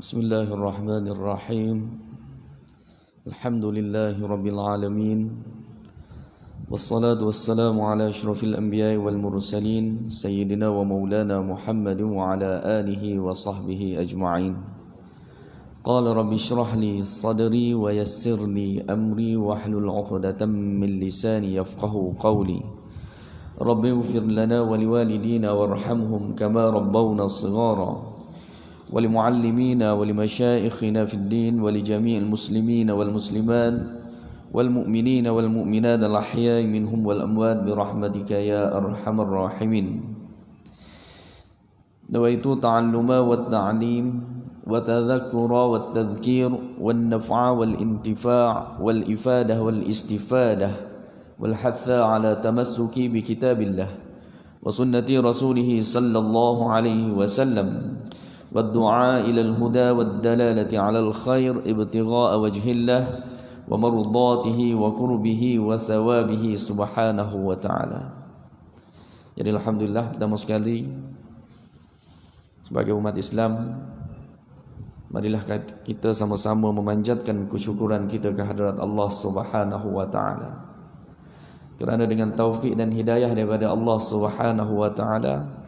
Bismillahirrahmanirrahim. Alhamdulillahi rabbil alamin. Wassalatu wassalamu ala asyrafil anbiya'i wal mursalin sayyidina wa maulana Muhammadin wa ala alihi wa sahbihi ajma'in. Qala rabbi shrah li sadri wa yassir li amri wahlul 'uqdatam min lisani yafqahu qawli. Rabbi ighfir lana wa liwalidina warhamhum kama rabbawna shighara. ولمعلمين ولمشايخنا في الدين ولجميع المسلمين والمسلمات والمؤمنين والمؤمنات الأحياء منهم والأموات برحمتك يا أرحم الراحمين. نويت تعلم والتعليم وتذكر والتذكير والنفع والانتفاع والإفادة والاستفادة والحث على تمسك بكتاب الله وسنة رسوله صلى الله عليه وسلم والدعاء إلى الهدى والدلالة على الخير ابتغاء وجه الله ومرضاته وقربه وثوابه سبحانه وتعالى. Jadi alhamdulillah, pertama sekali sebagai umat Islam, marilah kita sama-sama memanjatkan kesyukuran kita kehadrat Allah Subhanahu wa taala. Kerana dengan taufik dan hidayah daripada Allah Subhanahu wa taala,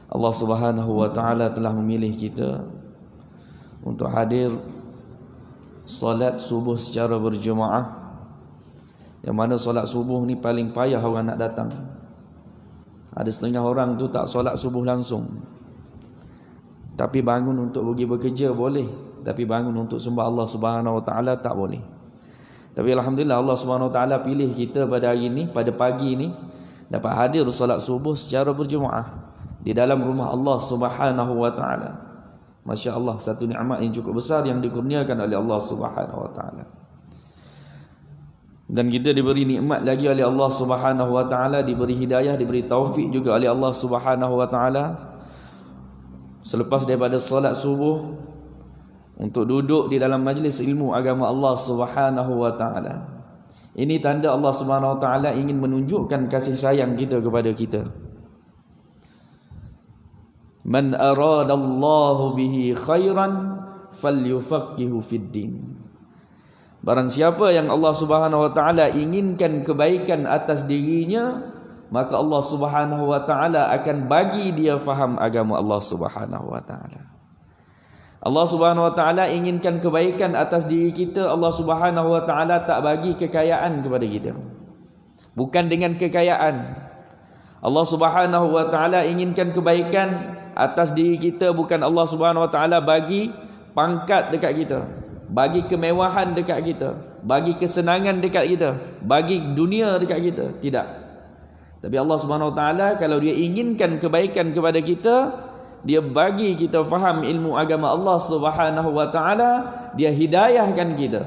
Allah Subhanahu wa taala telah memilih kita untuk hadir solat subuh secara berjemaah. Yang mana solat subuh ni paling payah orang nak datang. Ada setengah orang tu tak solat subuh langsung, tapi bangun untuk pergi bekerja boleh, tapi bangun untuk sembah Allah Subhanahu wa taala tak boleh. Tapi alhamdulillah Allah Subhanahu wa taala pilih kita pada hari ni, pada pagi ni, dapat hadir solat subuh secara berjemaah di dalam rumah Allah Subhanahu wa taala. Masya-Allah, satu nikmat yang cukup besar yang dikurniakan oleh Allah Subhanahu wa taala. Dan kita diberi nikmat lagi oleh Allah Subhanahu wa taala, diberi hidayah, diberi taufik juga oleh Allah Subhanahu wa taala. Selepas daripada solat subuh, untuk duduk di dalam majlis ilmu agama Allah Subhanahu wa taala. Ini tanda Allah Subhanahu wa taala ingin menunjukkan kasih sayang kita kepada kita. Man aradallahu bihi khairan falyufaqihu fid din. Barang siapa yang Allah Subhanahu wa taala inginkan kebaikan atas dirinya, maka Allah Subhanahu wa taala akan bagi dia faham agama Allah Subhanahu wa taala. Allah Subhanahu wa taala inginkan kebaikan atas diri kita, Allah Subhanahu wa taala tak bagi kekayaan kepada kita. Bukan dengan kekayaan. Allah Subhanahu wa taala inginkan kebaikan atas diri kita, bukan Allah Subhanahu wa taala bagi pangkat dekat kita, bagi kemewahan dekat kita, bagi kesenangan dekat kita, bagi dunia dekat kita. Tidak. Tapi Allah Subhanahu wa taala kalau dia inginkan kebaikan kepada kita, dia bagi kita faham ilmu agama Allah Subhanahu wa taala, dia hidayahkan kita.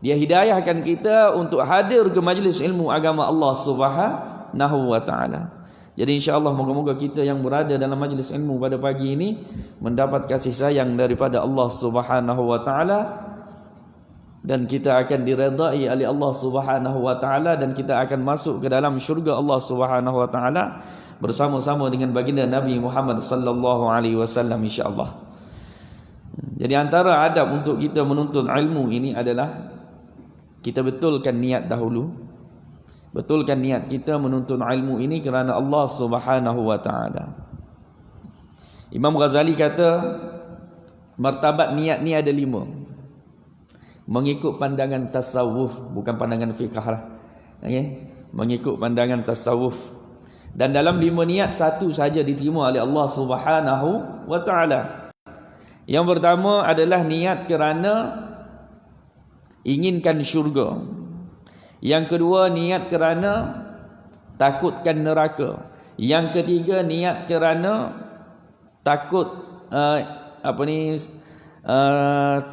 Dia hidayahkan kita untuk hadir ke majlis ilmu agama Allah Subhanahu wa taala. Jadi insya-Allah moga-moga kita yang berada dalam majlis ilmu pada pagi ini mendapat kasih sayang daripada Allah Subhanahu wa taala, dan kita akan diredai oleh Allah Subhanahu wa taala, dan kita akan masuk ke dalam syurga Allah Subhanahu wa taala bersama-sama dengan baginda Nabi Muhammad sallallahu alaihi wasallam insya-Allah. Jadi antara adab untuk kita menuntut ilmu ini adalah kita betulkan niat dahulu. Betulkan niat kita menuntut ilmu ini kerana Allah Subhanahu wa taala. Imam Ghazali kata martabat niat ni ada 5. Mengikut pandangan tasawuf, bukan pandangan fiqh lah. Okay? Mengikut pandangan tasawuf. Dan dalam 5 niat, satu saja diterima oleh Allah Subhanahu wa taala. Yang pertama adalah niat kerana inginkan syurga. Yang kedua, niat kerana takutkan neraka. Yang ketiga, niat kerana takut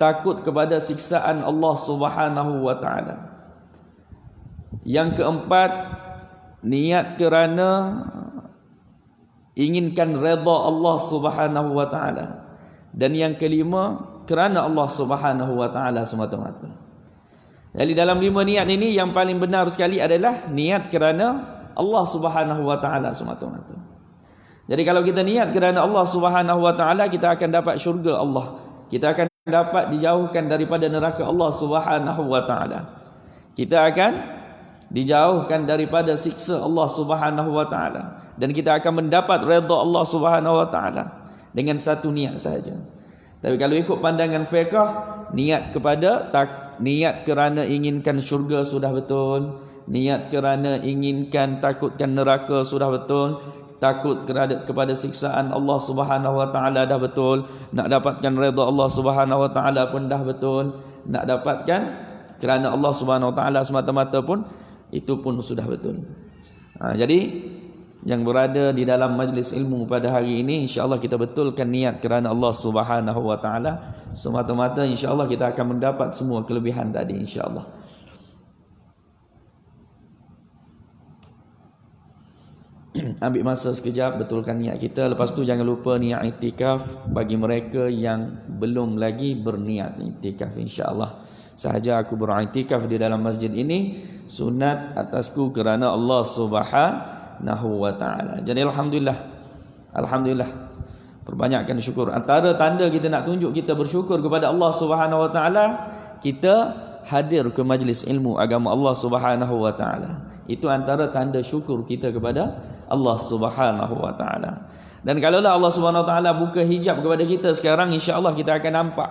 takut kepada siksaan Allah Subhanahu wa taala. Yang keempat, niat kerana inginkan redha Allah Subhanahu wa taala. Dan yang kelima, kerana Allah Subhanahu wa taala semata-mata. Jadi dalam 5 niat ini yang paling benar sekali adalah niat kerana Allah Subhanahu wa taala semata-mata. Jadi kalau kita niat kerana Allah Subhanahu wa taala, kita akan dapat syurga Allah. Kita akan dapat dijauhkan daripada neraka Allah Subhanahu wa taala. Kita akan dijauhkan daripada siksa Allah Subhanahu wa taala, dan kita akan mendapat redha Allah Subhanahu wa taala dengan satu niat sahaja. Tapi kalau ikut pandangan fiqh, niat kerana inginkan syurga sudah betul, niat kerana inginkan takutkan neraka sudah betul, takut kepada siksaan Allah Subhanahu wa taala dah betul, nak dapatkan redha Allah Subhanahu wa taala pun dah betul, nak dapatkan kerana Allah Subhanahu wa taala semata-mata pun itu pun sudah betul. Jadi yang berada di dalam majlis ilmu pada hari ini, insya-Allah kita betulkan niat kerana Allah Subhanahu wa taala semata-mata, insya-Allah kita akan mendapat semua kelebihan tadi, insya-Allah. Ambil masa sekejap, betulkan niat kita. Lepas tu jangan lupa niat iktikaf bagi mereka yang belum lagi berniat iktikaf, insya-Allah. Sahaja aku beriktikaf di dalam masjid ini sunat atasku kerana Allah Subhanahu wa taala. Jadi alhamdulillah perbanyakkan syukur. Antara tanda kita nak tunjuk kita bersyukur kepada Allah Subhanahu wa taala, kita hadir ke majlis ilmu agama Allah Subhanahu wa taala. Itu antara tanda syukur kita kepada Allah Subhanahu wa taala. Dan kalaulah Allah Subhanahu wa taala buka hijab kepada kita sekarang, insya-Allah kita akan nampak.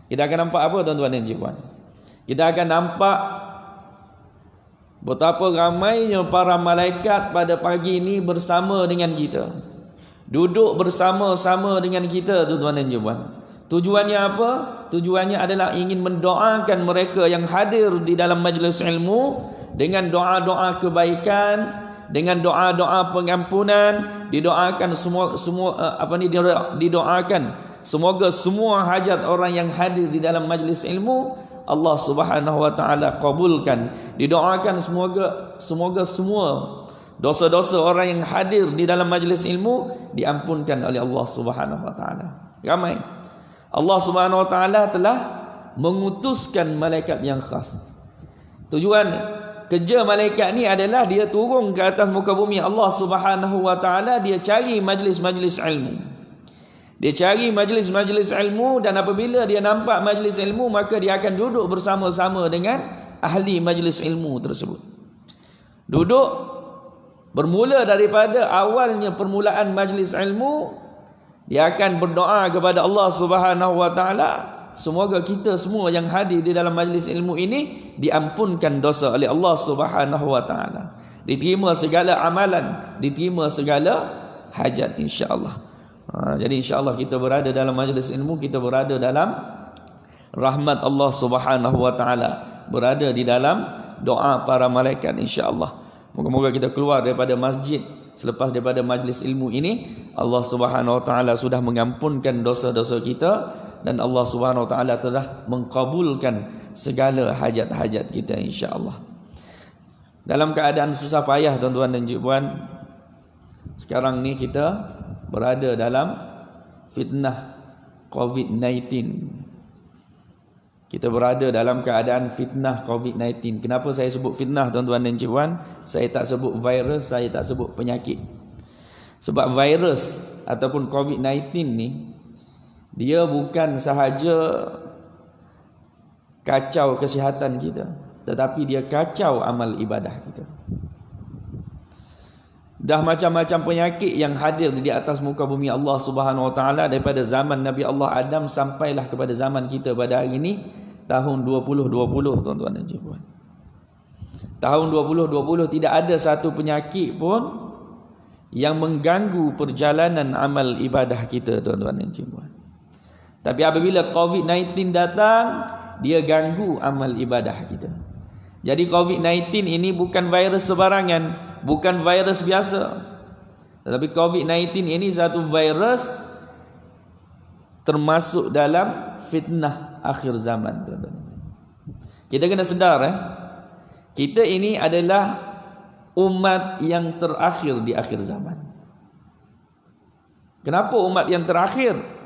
Kita akan nampak apa, tuan-tuan dan puan? Kita akan nampak betapa ramainya para malaikat pada pagi ini bersama dengan kita, duduk bersama-sama dengan kita, tuan-tuan dan puan. Tujuannya apa? Tujuannya adalah ingin mendoakan mereka yang hadir di dalam majlis ilmu dengan doa-doa kebaikan, dengan doa-doa pengampunan, didoakan didoakan semoga semua hajat orang yang hadir di dalam majlis ilmu Allah Subhanahu wa taala kabulkan. Didoakan semoga semua dosa-dosa orang yang hadir di dalam majlis ilmu diampunkan oleh Allah Subhanahu wa taala. Ramai. Allah Subhanahu wa taala telah mengutuskan malaikat yang khas. Tujuan kerja malaikat ni adalah dia turun ke atas muka bumi Allah Subhanahu wa taala, dia cari majlis-majlis ilmu. Dia cari majlis-majlis ilmu, dan apabila dia nampak majlis ilmu, maka dia akan duduk bersama-sama dengan ahli majlis ilmu tersebut. Duduk bermula daripada awalnya permulaan majlis ilmu, dia akan berdoa kepada Allah Subhanahu wa taala, semoga kita semua yang hadir di dalam majlis ilmu ini diampunkan dosa oleh Allah Subhanahu wa taala, diterima segala amalan, diterima segala hajat, insya-Allah. Jadi insya-Allah kita berada dalam majlis ilmu, kita berada dalam rahmat Allah Subhanahu wa taala, berada di dalam doa para malaikat, insya-Allah. Moga-moga kita keluar daripada masjid selepas daripada majlis ilmu ini, Allah Subhanahu wa taala sudah mengampunkan dosa-dosa kita, dan Allah Subhanahu wa taala telah mengkabulkan segala hajat-hajat kita, insya-Allah. Dalam keadaan susah payah, tuan-tuan dan puan, sekarang ni kita berada dalam fitnah COVID-19. Kita berada dalam keadaan fitnah COVID-19. Kenapa saya sebut fitnah, tuan-tuan dan puan? Saya tak sebut virus, saya tak sebut penyakit. Sebab virus ataupun COVID-19 ni, dia bukan sahaja kacau kesihatan kita, tetapi dia kacau amal ibadah kita. Dah macam-macam penyakit yang hadir di atas muka bumi Allah Subhanahu wa taala daripada zaman Nabi Allah Adam sampailah kepada zaman kita pada hari ini, tahun 2020, tuan-tuan dan puan. Tahun 2020 tidak ada satu penyakit pun yang mengganggu perjalanan amal ibadah kita, tuan-tuan dan puan. Tapi apabila COVID-19 datang, dia ganggu amal ibadah kita. Jadi COVID-19 ini bukan virus sebarangan, bukan virus biasa. Tetapi COVID-19 ini satu virus termasuk dalam fitnah akhir zaman, tuan-tuan. Kita kena sedar, kita ini adalah umat yang terakhir di akhir zaman. Kenapa umat yang terakhir?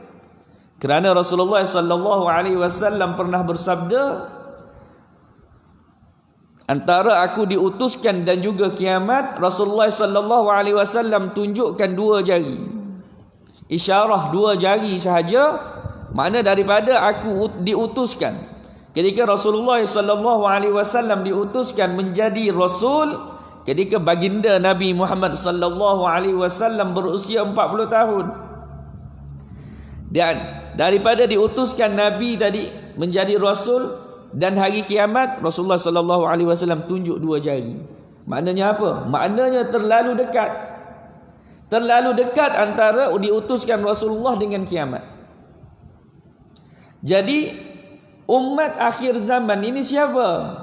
Kerana Rasulullah sallallahu alaihi wasallam pernah bersabda, antara aku diutuskan dan juga kiamat, Rasulullah sallallahu alaihi wasallam tunjukkan dua jari. Isyarah dua jari sahaja, Makna daripada aku diutuskan. Ketika Rasulullah sallallahu alaihi wasallam diutuskan menjadi rasul, ketika baginda Nabi Muhammad sallallahu alaihi wasallam berusia 40 tahun. Dan daripada diutuskan Nabi tadi menjadi rasul dan hari kiamat, Rasulullah sallallahu alaihi wasallam tunjuk 2 jari. Maknanya apa? Maknanya terlalu dekat. Terlalu dekat antara diutuskan Rasulullah dengan kiamat. Jadi umat akhir zaman ini siapa?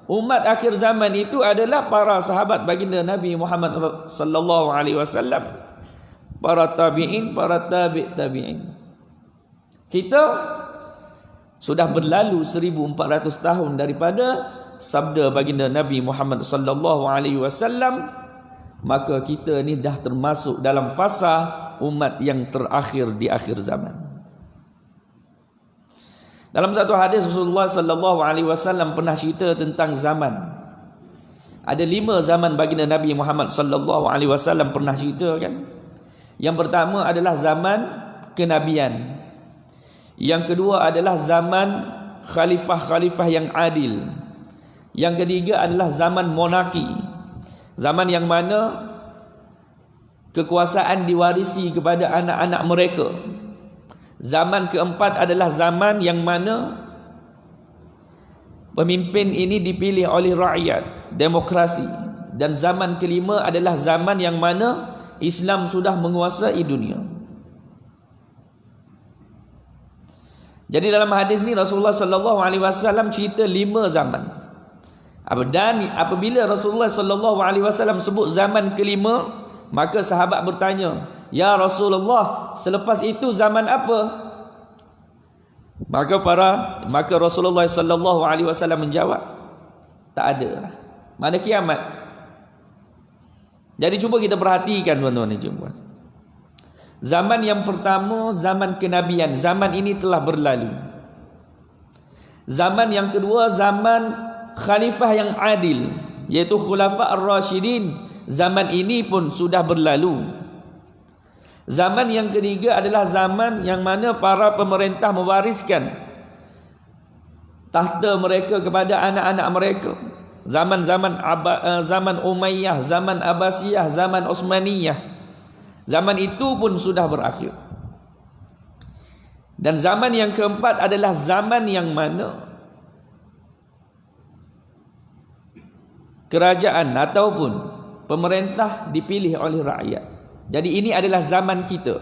Umat akhir zaman itu adalah para sahabat baginda Nabi Muhammad sallallahu alaihi wasallam, para tabi'in, para tabi'in. Kita sudah berlalu 1400 tahun daripada sabda baginda Nabi Muhammad sallallahu alaihi wasallam, maka kita ni dah termasuk dalam fasa umat yang terakhir di akhir zaman. Dalam satu hadis Rasulullah sallallahu alaihi wasallam pernah cerita tentang zaman. Ada 5 zaman baginda Nabi Muhammad sallallahu alaihi wasallam pernah cerita kan. Yang pertama adalah zaman kenabian. Yang kedua adalah zaman khalifah-khalifah yang adil. Yang ketiga adalah zaman monarki. Zaman yang mana kekuasaan diwarisi kepada anak-anak mereka. Zaman keempat adalah zaman yang mana pemimpin ini dipilih oleh rakyat, demokrasi. Dan zaman kelima adalah zaman yang mana Islam sudah menguasai dunia. Jadi dalam hadis ni Rasulullah sallallahu alaihi wasallam cerita 5 zaman. Dan apabila Rasulullah sallallahu alaihi wasallam sebut zaman kelima, maka sahabat bertanya, "Ya Rasulullah, selepas itu zaman apa?" Maka Rasulullah sallallahu alaihi wasallam menjawab, "Tak ada. Mana kiamat." Jadi cuba kita perhatikan tuan-tuan dan puan. Zaman yang pertama, zaman kenabian. Zaman ini telah berlalu. Zaman yang kedua, zaman khalifah yang adil, yaitu khulafa ar-rasyidin. Zaman ini pun sudah berlalu. Zaman yang ketiga adalah zaman yang mana para pemerintah mewariskan tahta mereka kepada anak-anak mereka. Zaman Umayyah, zaman Abbasiyah, zaman Utsmaniyah. Zaman itu pun sudah berakhir. Dan zaman yang keempat adalah zaman yang mana kerajaan ataupun pemerintah dipilih oleh rakyat. Jadi ini adalah zaman kita.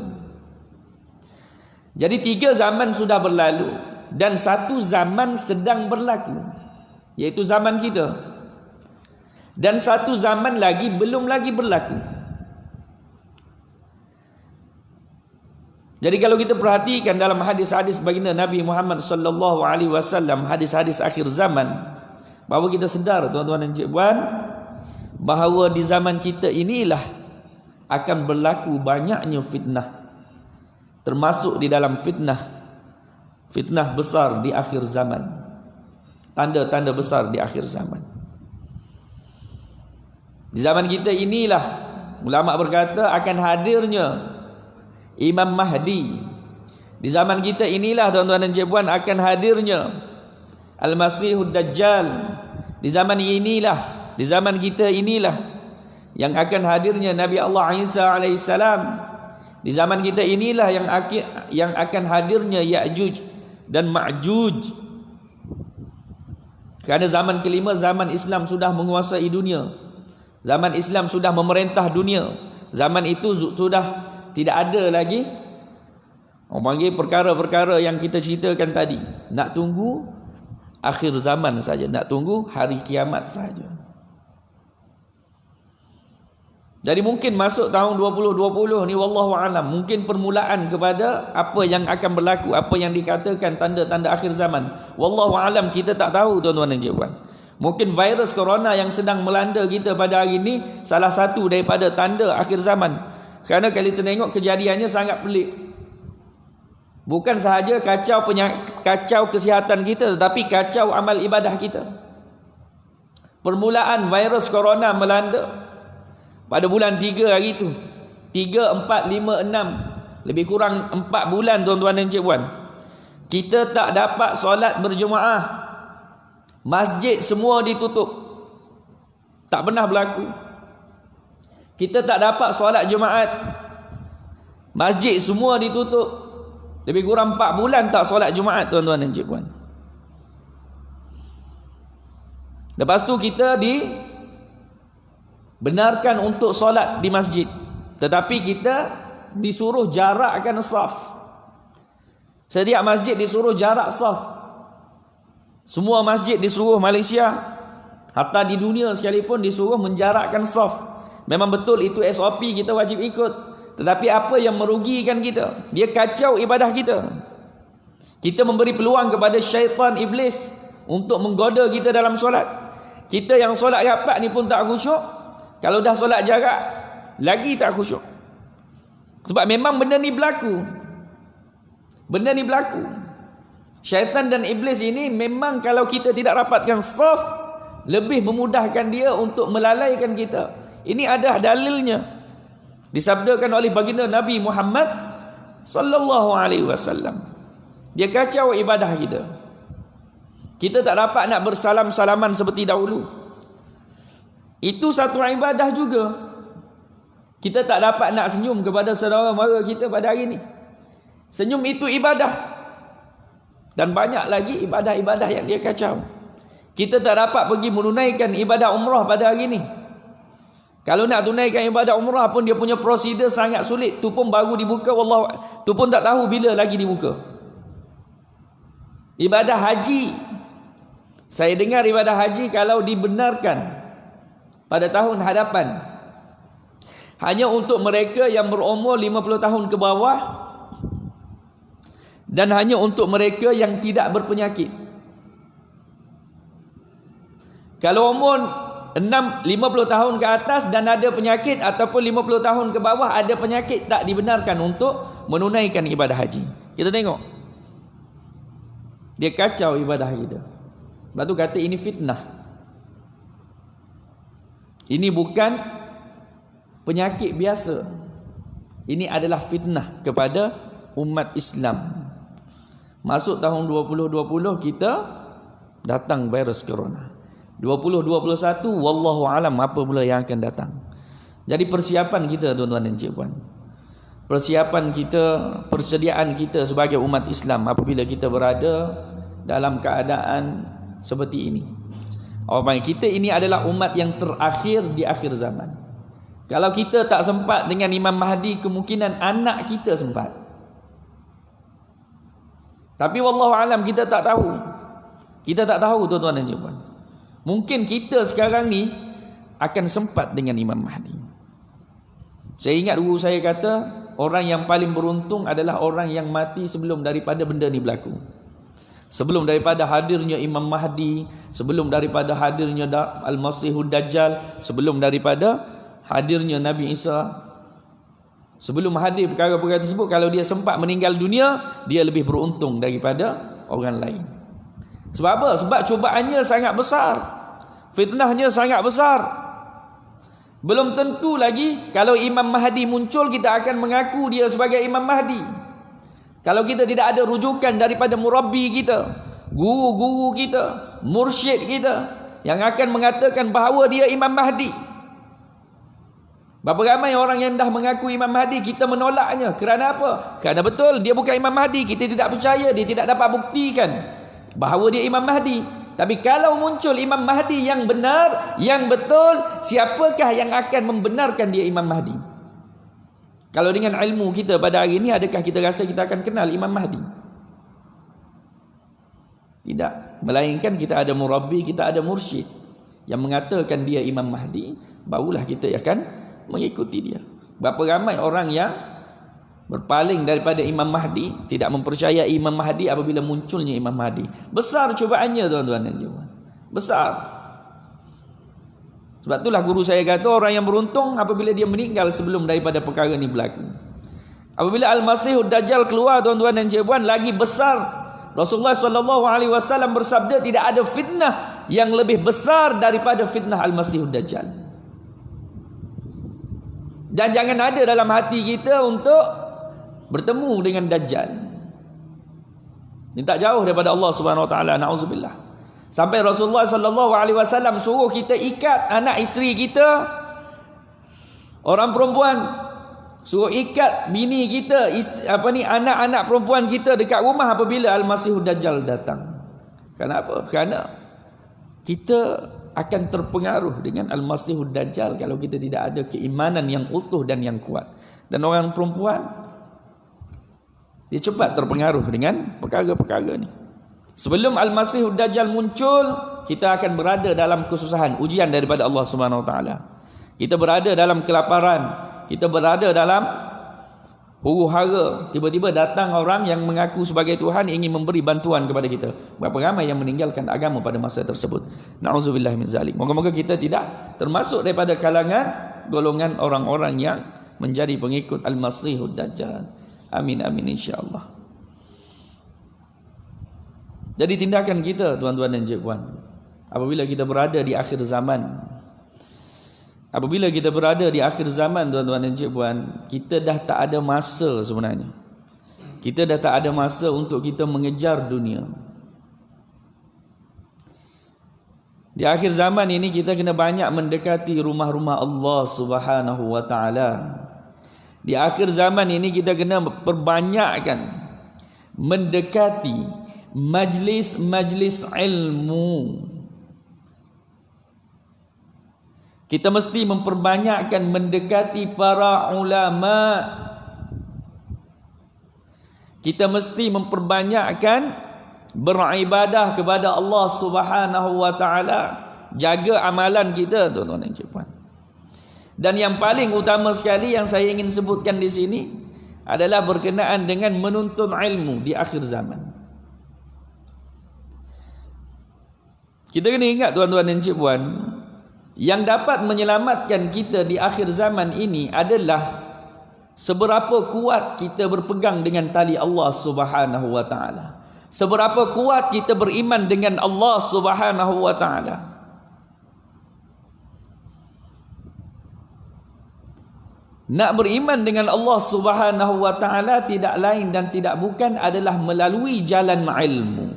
Jadi 3 zaman sudah berlalu dan 1 zaman sedang berlaku, yaitu zaman kita. Dan 1 zaman lagi belum lagi berlaku. Jadi kalau kita perhatikan dalam hadis-hadis baginda Nabi Muhammad sallallahu alaihi wasallam, hadis-hadis akhir zaman, bahawa kita sedar tuan-tuan dan cikguan, bahawa di zaman kita inilah akan berlaku banyaknya fitnah. Termasuk di dalam fitnah besar di akhir zaman. Tanda-tanda besar di akhir zaman. Di zaman kita inilah ulama berkata akan hadirnya Imam Mahdi. Di zaman kita inilah tuan-tuan dan cikguan akan hadirnya Al-Masihud Dajjal. Di zaman kita inilah yang akan hadirnya Nabi Allah Isa alaihissalam. Di zaman kita inilah yang akan hadirnya Ya'juj dan Ma'juj. Kerana zaman kelima, zaman Islam sudah menguasai dunia. Zaman Islam sudah memerintah dunia. Zaman itu sudah tidak ada lagi orang panggil perkara-perkara yang kita ceritakan tadi. Nak tunggu akhir zaman saja, nak tunggu hari kiamat saja. Jadi mungkin masuk tahun 2020 ni wallahu alam, mungkin permulaan kepada apa yang akan berlaku, apa yang dikatakan tanda-tanda akhir zaman. Wallahu alam, kita tak tahu tuan-tuan dan cikguan. Mungkin virus corona yang sedang melanda kita pada hari ini salah satu daripada tanda akhir zaman. Kerana kalau kita tengok kejadiannya sangat pelik. Bukan sahaja kacau kesihatan kita, tetapi kacau amal ibadah kita. Permulaan virus corona melanda pada bulan 3 hari itu. 3, 4, 5, 6. Lebih kurang 4 bulan tuan-tuan dan cikguan. Kita tak dapat solat berjemaah, masjid semua ditutup. Tak pernah berlaku. Kita tak dapat solat Jumaat, masjid semua ditutup. Lebih kurang 4 bulan tak solat Jumaat, tuan-tuan dan cikgu. Lepas tu kita dibenarkan untuk solat di masjid, tetapi kita disuruh jarakkan saf. Setiap masjid disuruh jarak saf. Semua masjid di seluruh Malaysia, hatta di dunia sekalipun, disuruh menjarakkan saf. Memang betul itu SOP, kita wajib ikut. Tetapi apa yang merugikan kita? Dia kacau ibadah kita. Kita memberi peluang kepada syaitan iblis untuk menggoda kita dalam solat. Kita yang solat rapat ni pun tak khusyuk. Kalau dah solat jarak, lagi tak khusyuk. Sebab memang benda ni berlaku. Benda ni berlaku. Syaitan dan iblis ini memang kalau kita tidak rapatkan saf, lebih memudahkan dia untuk melalaikan kita. Ini ada dalilnya. Disabdakan oleh baginda Nabi Muhammad sallallahu alaihi wasallam. Dia kacau ibadah kita. Kita tak dapat nak bersalam-salaman seperti dahulu. Itu satu ibadah juga. Kita tak dapat nak senyum kepada saudara mara kita pada hari ini. Senyum itu ibadah. Dan banyak lagi ibadah-ibadah yang dia kacau. Kita tak dapat pergi menunaikan ibadah umrah pada hari ini. Kalau nak tunaikan ibadah umrah pun dia punya prosedur sangat sulit. Tu pun baru dibuka, wallahu, tu pun tak tahu bila lagi dibuka. Ibadah haji, saya dengar ibadah haji kalau dibenarkan pada tahun hadapan, hanya untuk mereka yang berumur 50 tahun ke bawah, dan hanya untuk mereka yang tidak berpenyakit. Kalau umur 50 tahun ke atas dan ada penyakit, ataupun 50 tahun ke bawah ada penyakit, tak dibenarkan untuk menunaikan ibadah haji. Kita tengok, dia kacau ibadah kita. Sebab tu kata ini fitnah. Ini bukan penyakit biasa. Ini adalah fitnah kepada umat Islam. Masuk tahun 2020 kita datang virus corona. 2021 wallahu alam apa pula yang akan datang. Jadi persiapan kita, tuan-tuan dan cikgu, persiapan kita, persediaan kita sebagai umat Islam apabila kita berada dalam keadaan seperti ini. Orang kita ini adalah umat yang terakhir di akhir zaman. Kalau kita tak sempat dengan Imam Mahdi, kemungkinan anak kita sempat. Tapi wallahu alam kita tak tahu. Kita tak tahu, tuan-tuan dan cikgu. Mungkin kita sekarang ni akan sempat dengan Imam Mahdi. Saya ingat guru saya kata, orang yang paling beruntung adalah orang yang mati sebelum daripada benda ni berlaku. Sebelum daripada hadirnya Imam Mahdi, sebelum daripada hadirnya Al-Masihud Dajjal, sebelum daripada hadirnya Nabi Isa. Sebelum hadir perkara-perkara tersebut, kalau dia sempat meninggal dunia, dia lebih beruntung daripada orang lain. Sebab apa? Sebab cobaannya sangat besar, fitnahnya sangat besar. Belum tentu lagi kalau Imam Mahdi muncul, kita akan mengaku dia sebagai Imam Mahdi. Kalau kita tidak ada rujukan daripada murabbi kita, guru-guru kita, mursyid kita, yang akan mengatakan bahawa dia Imam Mahdi. Berapa ramai orang yang dah mengaku Imam Mahdi, kita menolaknya. Kerana apa? Kerana betul dia bukan Imam Mahdi. Kita tidak percaya, dia tidak dapat buktikan bahawa dia Imam Mahdi. Tapi kalau muncul Imam Mahdi yang benar, yang betul, siapakah yang akan membenarkan dia Imam Mahdi? Kalau dengan ilmu kita pada hari ini, adakah kita rasa kita akan kenal Imam Mahdi? Tidak. Melainkan kita ada murabbi, kita ada mursyid yang mengatakan dia Imam Mahdi, barulah kita akan mengikuti dia. Berapa ramai orang yang berpaling daripada Imam Mahdi, tidak mempercayai Imam Mahdi apabila munculnya Imam Mahdi. Besar cobaannya, tuan-tuan dan puan. Besar. Sebab itulah guru saya kata, orang yang beruntung apabila dia meninggal sebelum daripada perkara ini berlaku. Apabila Al-Masihud Dajjal keluar, tuan-tuan dan puan, lagi besar. Rasulullah SAW bersabda, tidak ada fitnah yang lebih besar daripada fitnah Al-Masihud Dajjal. Dan jangan ada dalam hati kita untuk bertemu dengan Dajjal. Minta jauh daripada Allah Subhanahu Wa Taala. Nauzubillah. Sampai Rasulullah sallallahu alaihi wasallam suruh kita ikat anak isteri kita, orang perempuan, suruh ikat bini kita, anak-anak perempuan kita dekat rumah apabila Al-Masihud Dajjal datang. Kenapa? Kerana kita akan terpengaruh dengan Al-Masihud Dajjal kalau kita tidak ada keimanan yang utuh dan yang kuat. Dan orang perempuan, dia cepat terpengaruh dengan perkara-perkara ni. Sebelum Al-Masihud Dajjal muncul, kita akan berada dalam kesusahan, ujian daripada Allah Subhanahu Wa Taala. Kita berada dalam kelaparan, kita berada dalam huru-hara. Tiba-tiba datang orang yang mengaku sebagai Tuhan, ingin memberi bantuan kepada kita. Berapa ramai yang meninggalkan agama pada masa tersebut. Na'udzubillah min zalik. Moga-moga kita tidak termasuk daripada kalangan golongan orang-orang yang menjadi pengikut Al-Masihud Dajjal. Amin amin insya-Allah. Jadi tindakan kita, tuan-tuan dan cikguan, apabila kita berada di akhir zaman, apabila kita berada di akhir zaman, tuan-tuan dan cikguan, kita dah tak ada masa sebenarnya. Kita dah tak ada masa untuk kita mengejar dunia. Di akhir zaman ini kita kena banyak mendekati rumah-rumah Allah Subhanahu Wa Taala. Di akhir zaman ini kita kena perbanyakkan mendekati majlis-majlis ilmu. Kita mesti memperbanyakkan mendekati para ulama. Kita mesti memperbanyakkan beribadah kepada Allah Subhanahu Wa Taala. Jaga amalan kita, tuan-tuan dan puan. Dan yang paling utama sekali yang saya ingin sebutkan di sini adalah berkenaan dengan menuntut ilmu di akhir zaman. Kita kena ingat, tuan-tuan dan cikguan, yang dapat menyelamatkan kita di akhir zaman ini adalah seberapa kuat kita berpegang dengan tali Allah Subhanahu Wa Taala. Seberapa kuat kita beriman dengan Allah Subhanahu Wa Taala. Nak beriman dengan Allah Subhanahu Wa Taala tidak lain dan tidak bukan adalah melalui jalan ilmu.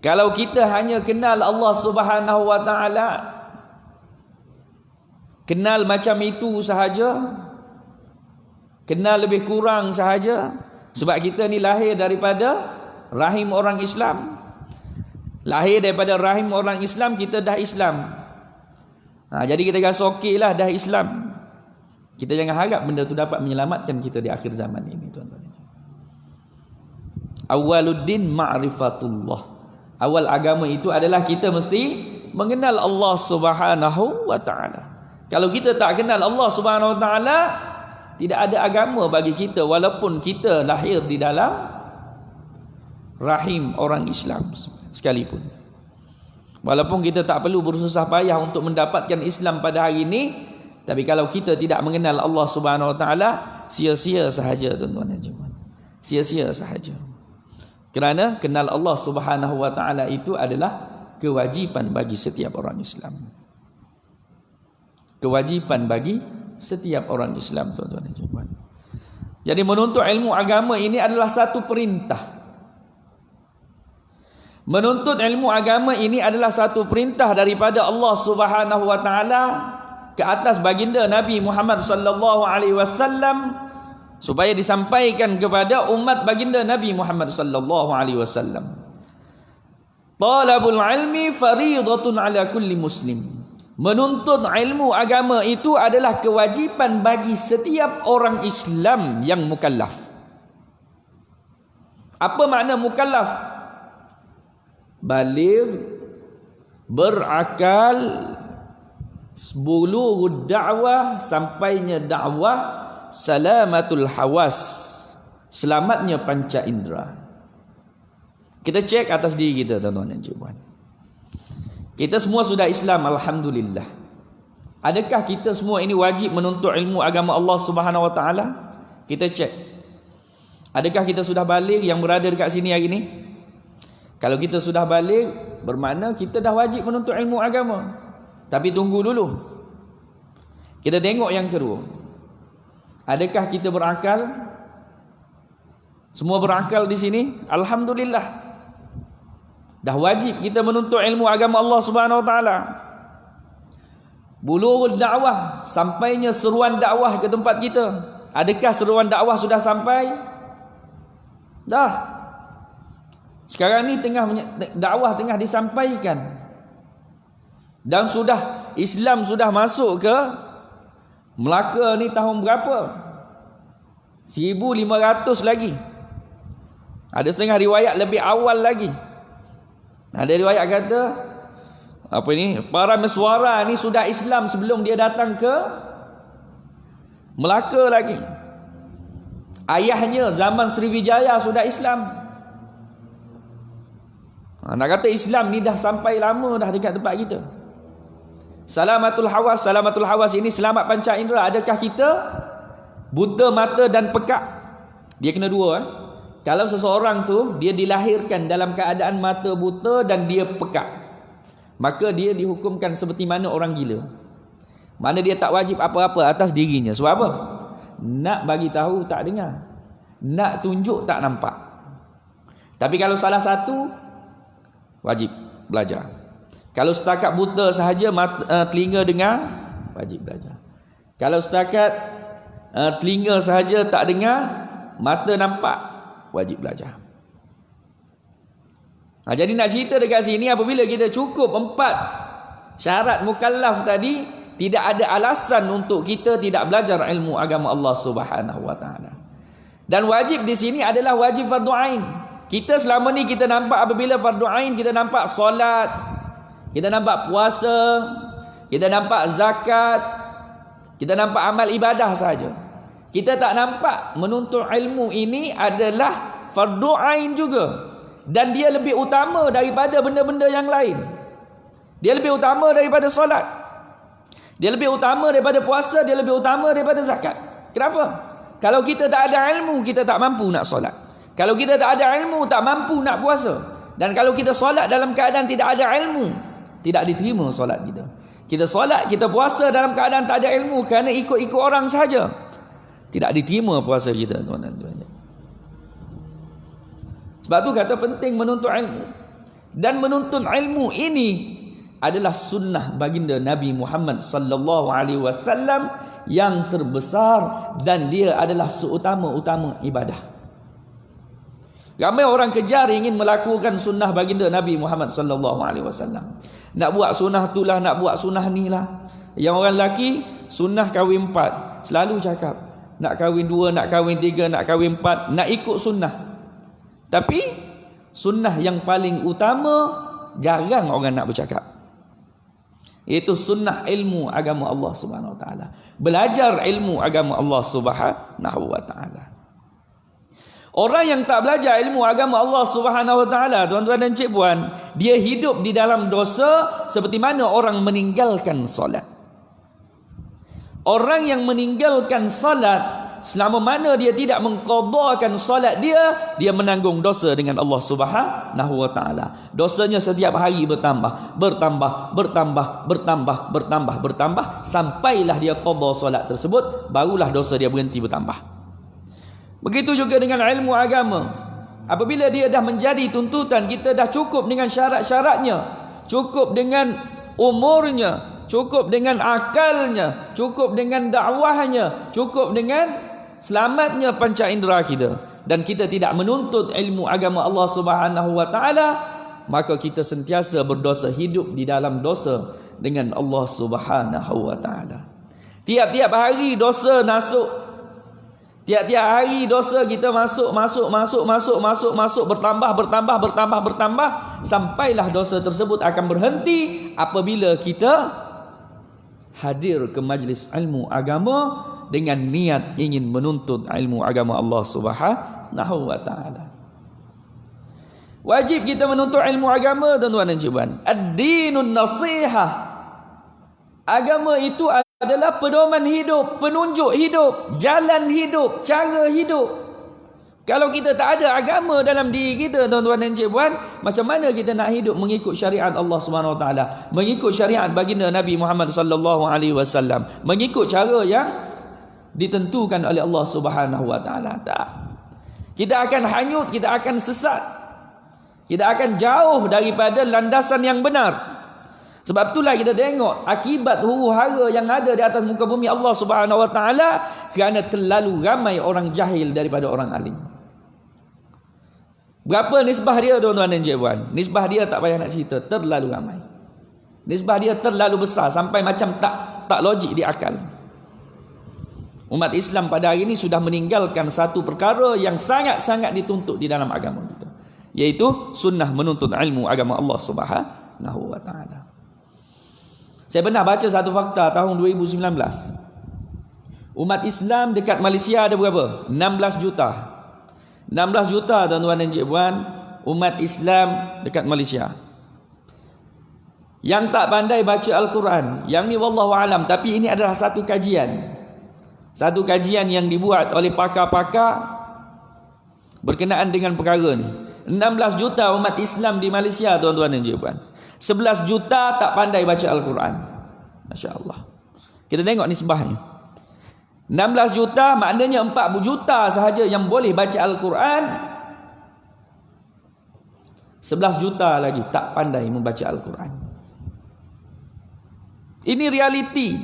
Kalau kita hanya kenal Allah Subhanahu Wa Taala, kenal macam itu sahaja, kenal lebih kurang sahaja, sebab kita ni lahir daripada rahim orang Islam. Lahir daripada rahim orang Islam, kita dah Islam. Jadi kita rasa okey lah dah Islam. Kita jangan harap benda tu dapat menyelamatkan kita di akhir zaman ini, tuan-tuan. Awaluddin ma'rifatullah. Awal agama itu adalah kita mesti mengenal Allah Subhanahu Wa Taala. Kalau kita tak kenal Allah Subhanahu Wa Taala, tidak ada agama bagi kita walaupun kita lahir di dalam rahim orang Islam sekalipun. Walaupun kita tak perlu bersusah payah untuk mendapatkan Islam pada hari ini, tapi kalau kita tidak mengenal Allah Subhanahu Wa Taala, sia-sia sahaja, tuan-tuan dan puan. Sia-sia sahaja. Kerana kenal Allah Subhanahu Wa Taala itu adalah kewajipan bagi setiap orang Islam. Kewajipan bagi setiap orang Islam, tuan-tuan dan puan. Jadi menuntut ilmu agama ini adalah satu perintah. Menuntut ilmu agama ini adalah satu perintah daripada Allah Subhanahu Wa Taala ke atas baginda Nabi Muhammad sallallahu alaihi wasallam, supaya disampaikan kepada umat baginda Nabi Muhammad sallallahu alaihi wasallam. Talabul ilmi fariidatun ala kulli muslim. Menuntut ilmu agama itu adalah kewajipan bagi setiap orang Islam yang mukallaf. Apa makna mukallaf? Baligh, berakal, sebulughud da'wah, sampainya dakwah, salamatul hawas, selamatnya panca indera. Kita cek atas diri kita, tuan-tuan dan puan. Kita semua sudah Islam, alhamdulillah. Adakah kita semua ini wajib menuntut ilmu agama Allah Subhanahu Wa Taala? Kita cek. Adakah kita sudah baligh yang berada dekat sini hari ini? Kalau kita sudah baligh, bermakna kita dah wajib menuntut ilmu agama. Tapi tunggu dulu. Kita tengok yang kedua. Adakah kita berakal? Semua berakal di sini? Alhamdulillah. Dah wajib kita menuntut ilmu agama Allah Subhanahu wa taala. Bulughul dakwah, sampainya seruan dakwah ke tempat kita. Adakah seruan dakwah sudah sampai? Dah. Sekarang ni dakwah tengah disampaikan. Dan Islam sudah masuk ke Melaka ni tahun berapa? 1500 lagi. Ada setengah riwayat lebih awal lagi. Ada riwayat kata para meswara ni sudah Islam sebelum dia datang ke Melaka lagi. Ayahnya zaman Sriwijaya sudah Islam. Nak kata Islam ni dah sampai lama dah dekat tempat kita. Salamatul hawas ini selamat panca indera. Adakah kita buta mata dan pekak? Dia kena dua. Kalau seseorang tu dia dilahirkan dalam keadaan mata buta dan dia pekak, maka dia dihukumkan seperti mana orang gila. Mana dia tak wajib apa-apa atas dirinya. Sebab apa? Nak bagi tahu tak dengar, nak tunjuk tak nampak. Tapi kalau salah satu, wajib belajar. Kalau setakat buta sahaja, telinga dengar, wajib belajar. Kalau setakat telinga sahaja tak dengar, mata nampak, wajib belajar. Jadi nak cerita dekat sini, apabila kita cukup 4 syarat mukallaf tadi, tidak ada alasan untuk kita tidak belajar ilmu agama Allah Subhanahu wa taala. Dan wajib di sini adalah wajib fardu ain. Kita selama ni kita nampak apabila fardu ain, kita nampak solat, kita nampak puasa, kita nampak zakat, kita nampak amal ibadah saja. Kita tak nampak menuntut ilmu ini adalah fardu ain juga. Dan dia lebih utama daripada benda-benda yang lain. Dia lebih utama daripada solat. Dia lebih utama daripada puasa, dia lebih utama daripada zakat. Kenapa? Kalau kita tak ada ilmu, kita tak mampu nak solat. Kalau kita tak ada ilmu, tak mampu nak puasa. Dan kalau kita solat dalam keadaan tidak ada ilmu, tidak diterima solat kita. Kita solat, kita puasa dalam keadaan tak ada ilmu kerana ikut-ikut orang sahaja, tidak diterima puasa kita, tuan-tuan. Sebab tu kata penting menuntut ilmu. Dan menuntut ilmu ini adalah sunnah baginda Nabi Muhammad sallallahu alaihi wasallam yang terbesar, dan dia adalah seutama-utama ibadah. Ramai orang kejar ingin melakukan sunnah baginda Nabi Muhammad sallallahu alaihi wasallam. Nak buat sunnah itulah, nak buat sunnah ni lah. Yang orang lelaki sunnah kahwin 4, selalu cakap nak kahwin 2, nak kahwin 3, nak kahwin 4, nak ikut sunnah. Tapi sunnah yang paling utama jarang orang nak bercakap, iaitu sunnah ilmu agama Allah Subhanahu wa taala. Belajar ilmu agama Allah Subhanahu wa taala. Orang yang tak belajar ilmu agama Allah Subhanahu wa taala, tuan-tuan dan cik puan, dia hidup di dalam dosa seperti mana orang meninggalkan solat. Orang yang meninggalkan solat, selama mana dia tidak mengqadhakan solat dia menanggung dosa dengan Allah Subhanahu wa taala. Dosanya setiap hari bertambah sampailah dia qadha solat tersebut, barulah dosa dia berhenti bertambah. Begitu juga dengan ilmu agama. Apabila dia dah menjadi tuntutan, kita dah cukup dengan syarat-syaratnya, cukup dengan umurnya, cukup dengan akalnya, cukup dengan dakwahnya, cukup dengan selamatnya panca indera kita, dan kita tidak menuntut ilmu agama Allah Subhanahu wa taala, maka kita sentiasa berdosa, hidup di dalam dosa dengan Allah Subhanahu wa taala. Tiap-tiap hari dosa masuk. Tiap-tiap hari dosa kita masuk, bertambah, sampailah dosa tersebut akan berhenti apabila kita hadir ke majlis ilmu agama dengan niat ingin menuntut ilmu agama Allah Subhanahu wa taala. Wajib kita menuntut ilmu agama, tuan-tuan dan cikguan. Ad-dinun nasihah. Agama itu adalah pedoman hidup, penunjuk hidup, jalan hidup, cara hidup. Kalau kita tak ada agama dalam diri kita, tuan-tuan dan cikguan, macam mana kita nak hidup mengikut syariat Allah Subhanahu wa taala, mengikut syariat baginda Nabi Muhammad sallallahu alaihi wasallam, mengikut cara yang ditentukan oleh Allah Subhanahu wa taala? Tak. Kita akan hanyut, kita akan sesat. Kita akan jauh daripada landasan yang benar. Sebab itulah kita tengok akibat huru-hara yang ada di atas muka bumi Allah Subhanahu wa taala kerana terlalu ramai orang jahil daripada orang alim. Berapa nisbah dia tuan-tuan dan encik-puan? Nisbah dia tak payah nak cerita, terlalu ramai. Nisbah dia terlalu besar sampai macam tak logik di akal. Umat Islam pada hari ini sudah meninggalkan satu perkara yang sangat-sangat dituntut di dalam agama kita, iaitu sunnah menuntut ilmu agama Allah Subhanahu wa taala. Saya pernah baca satu fakta tahun 2019. Umat Islam dekat Malaysia ada berapa? 16 juta. 16 juta tuan-tuan dan encik-puan umat Islam dekat Malaysia. Yang tak pandai baca Al-Quran. Yang ni wallahu alam, tapi ini adalah satu kajian. Satu kajian yang dibuat oleh pakar-pakar berkenaan dengan perkara ni. 16 juta umat Islam di Malaysia tuan-tuan dan encik-puan. 11 juta tak pandai baca Al-Quran. Masya Allah. Kita tengok nisbahnya. 16 juta maknanya 4 juta sahaja yang boleh baca Al-Quran. 11 juta lagi tak pandai membaca Al-Quran. Ini realiti.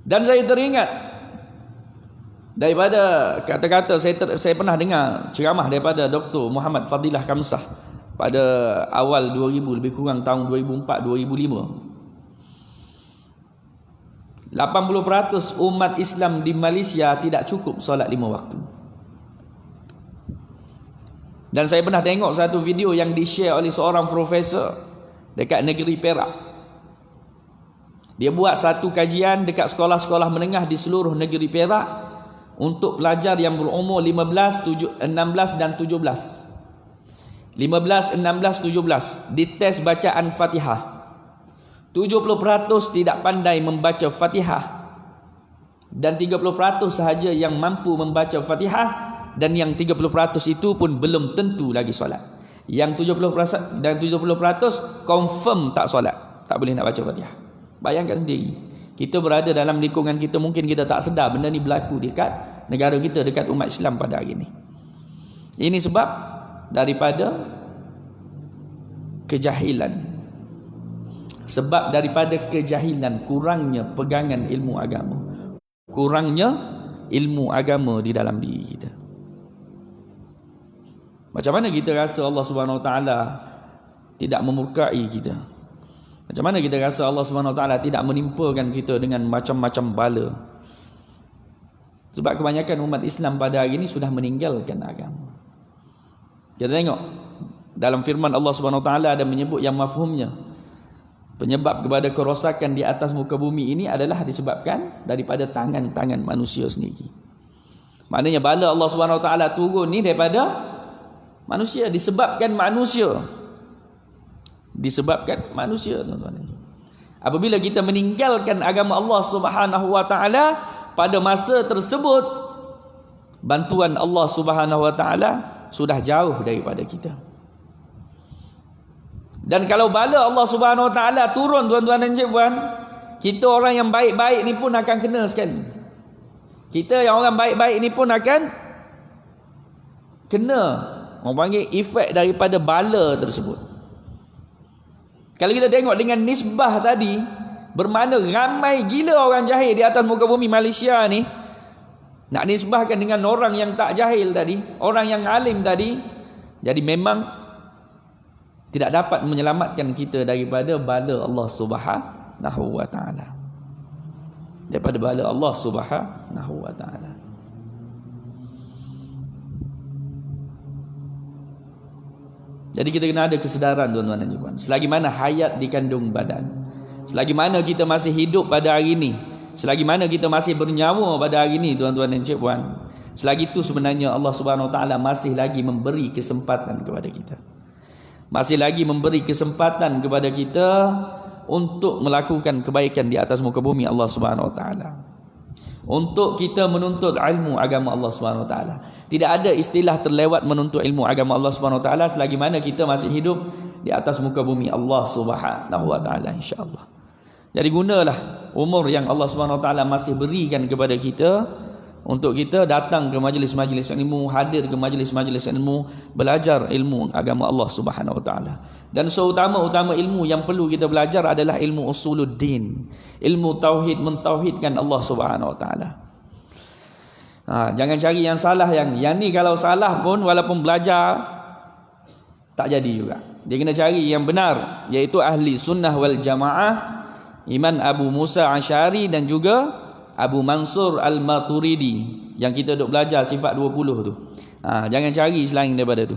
Dan saya teringat daripada kata-kata saya pernah dengar ceramah daripada Dr. Muhammad Fadilah Kamsah pada awal 2000, lebih kurang tahun 2004-2005. 80% umat Islam di Malaysia tidak cukup solat 5 waktu. Dan saya pernah tengok satu video yang di-share oleh seorang profesor dekat negeri Perak. Dia buat satu kajian dekat sekolah-sekolah menengah di seluruh negeri Perak untuk pelajar yang berumur 15, 16 dan 17. 15, 16, 17 dites bacaan Fatihah. 70% tidak pandai membaca Fatihah dan 30% sahaja yang mampu membaca Fatihah, dan yang 30% itu pun belum tentu lagi solat. Yang 70% dan 70% confirm tak solat, tak boleh nak baca Fatihah. Bayangkan sendiri, kita berada dalam lingkungan kita, mungkin kita tak sedar benda ni berlaku dekat negara kita, dekat umat Islam pada hari ini. Ini sebab daripada kejahilan. Sebab daripada kejahilan, kurangnya pegangan ilmu agama, kurangnya ilmu agama di dalam diri kita. Macam mana kita rasa Allah Subhanahu Wa Taala tidak memurkai kita? Macam mana kita rasa Allah Subhanahu Wa Taala tidak menimpakan kita dengan macam-macam bala? Sebab kebanyakan umat Islam pada hari ini sudah meninggalkan agama. Kita tengok dalam firman Allah Subhanahu Wa Taala ada menyebut yang mafhumnya. Penyebab kepada kerosakan di atas muka bumi ini adalah disebabkan daripada tangan-tangan manusia sendiri. Maknanya bala Allah Subhanahu Wa Taala turun ni daripada manusia, disebabkan manusia. Disebabkan manusia, tuan-tuan. Apabila kita meninggalkan agama Allah Subhanahu Wa Taala, pada masa tersebut bantuan Allah Subhanahu Wa Taala sudah jauh daripada kita. Dan kalau bala Allah Subhanahu Wa Taala turun, tuan-tuan dan encik-puan, kita orang yang baik-baik ni pun akan kena sekali. Kita yang orang baik-baik ni pun akan kena, orang panggil efek daripada bala tersebut. Kalau kita tengok dengan nisbah tadi, bermakna ramai gila orang jahil di atas muka bumi Malaysia ni. Nak nisbahkan dengan orang yang tak jahil tadi, orang yang alim tadi, jadi memang tidak dapat menyelamatkan kita daripada bala Allah Subhanahu Wa Taala. Daripada bala Allah Subhanahu Wa Taala. Jadi kita kena ada kesedaran, tuan-tuan dan puan. Selagi mana hayat dikandung badan, selagi mana kita masih hidup pada hari ini, selagi mana kita masih bernyawa pada hari ini, tuan-tuan dan puan, selagi itu sebenarnya Allah Subhanahu Wa Taala masih lagi memberi kesempatan kepada kita. Masih lagi memberi kesempatan kepada kita untuk melakukan kebaikan di atas muka bumi Allah Subhanahu Wa Taala. Untuk kita menuntut ilmu agama Allah Subhanahu Wa Taala. Tidak ada istilah terlewat menuntut ilmu agama Allah Subhanahu Wa Taala selagi mana kita masih hidup di atas muka bumi Allah Subhanahu Wa Taala, insya-Allah. Jadi gunalah umur yang Allah Subhanahu Wa Taala masih berikan kepada kita untuk kita datang ke majlis-majlis ilmu, hadir ke majlis-majlis ilmu, belajar ilmu agama Allah Subhanahu wa taala. Dan seutama-utama ilmu yang perlu kita belajar adalah ilmu usuluddin, ilmu tauhid, mentauhidkan Allah Subhanahu wa taala. Jangan cari yang salah, yang ni kalau salah pun walaupun belajar tak jadi juga. Dia kena cari yang benar, iaitu ahli sunnah wal jamaah, Imam Abu Musa Asy'ari dan juga Abu Mansur Al-Maturidi yang kita duk belajar sifat 20 tu. Jangan cari selain daripada tu.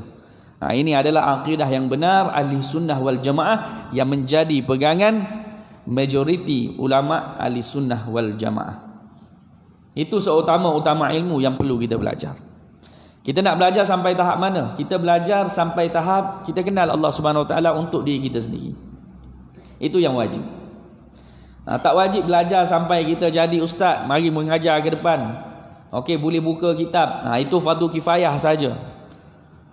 Ini adalah akidah yang benar ahli sunnah wal jamaah yang menjadi pegangan majoriti ulama ahli sunnah wal jamaah. Itu seutama-utama ilmu yang perlu kita belajar. Kita nak belajar sampai tahap mana? Kita belajar sampai tahap kita kenal Allah Subhanahu wa taala untuk diri kita sendiri. Itu yang wajib. Tak wajib belajar sampai kita jadi ustaz, mari mengajar ke depan. Okey, boleh buka kitab. Itu fardu kifayah saja.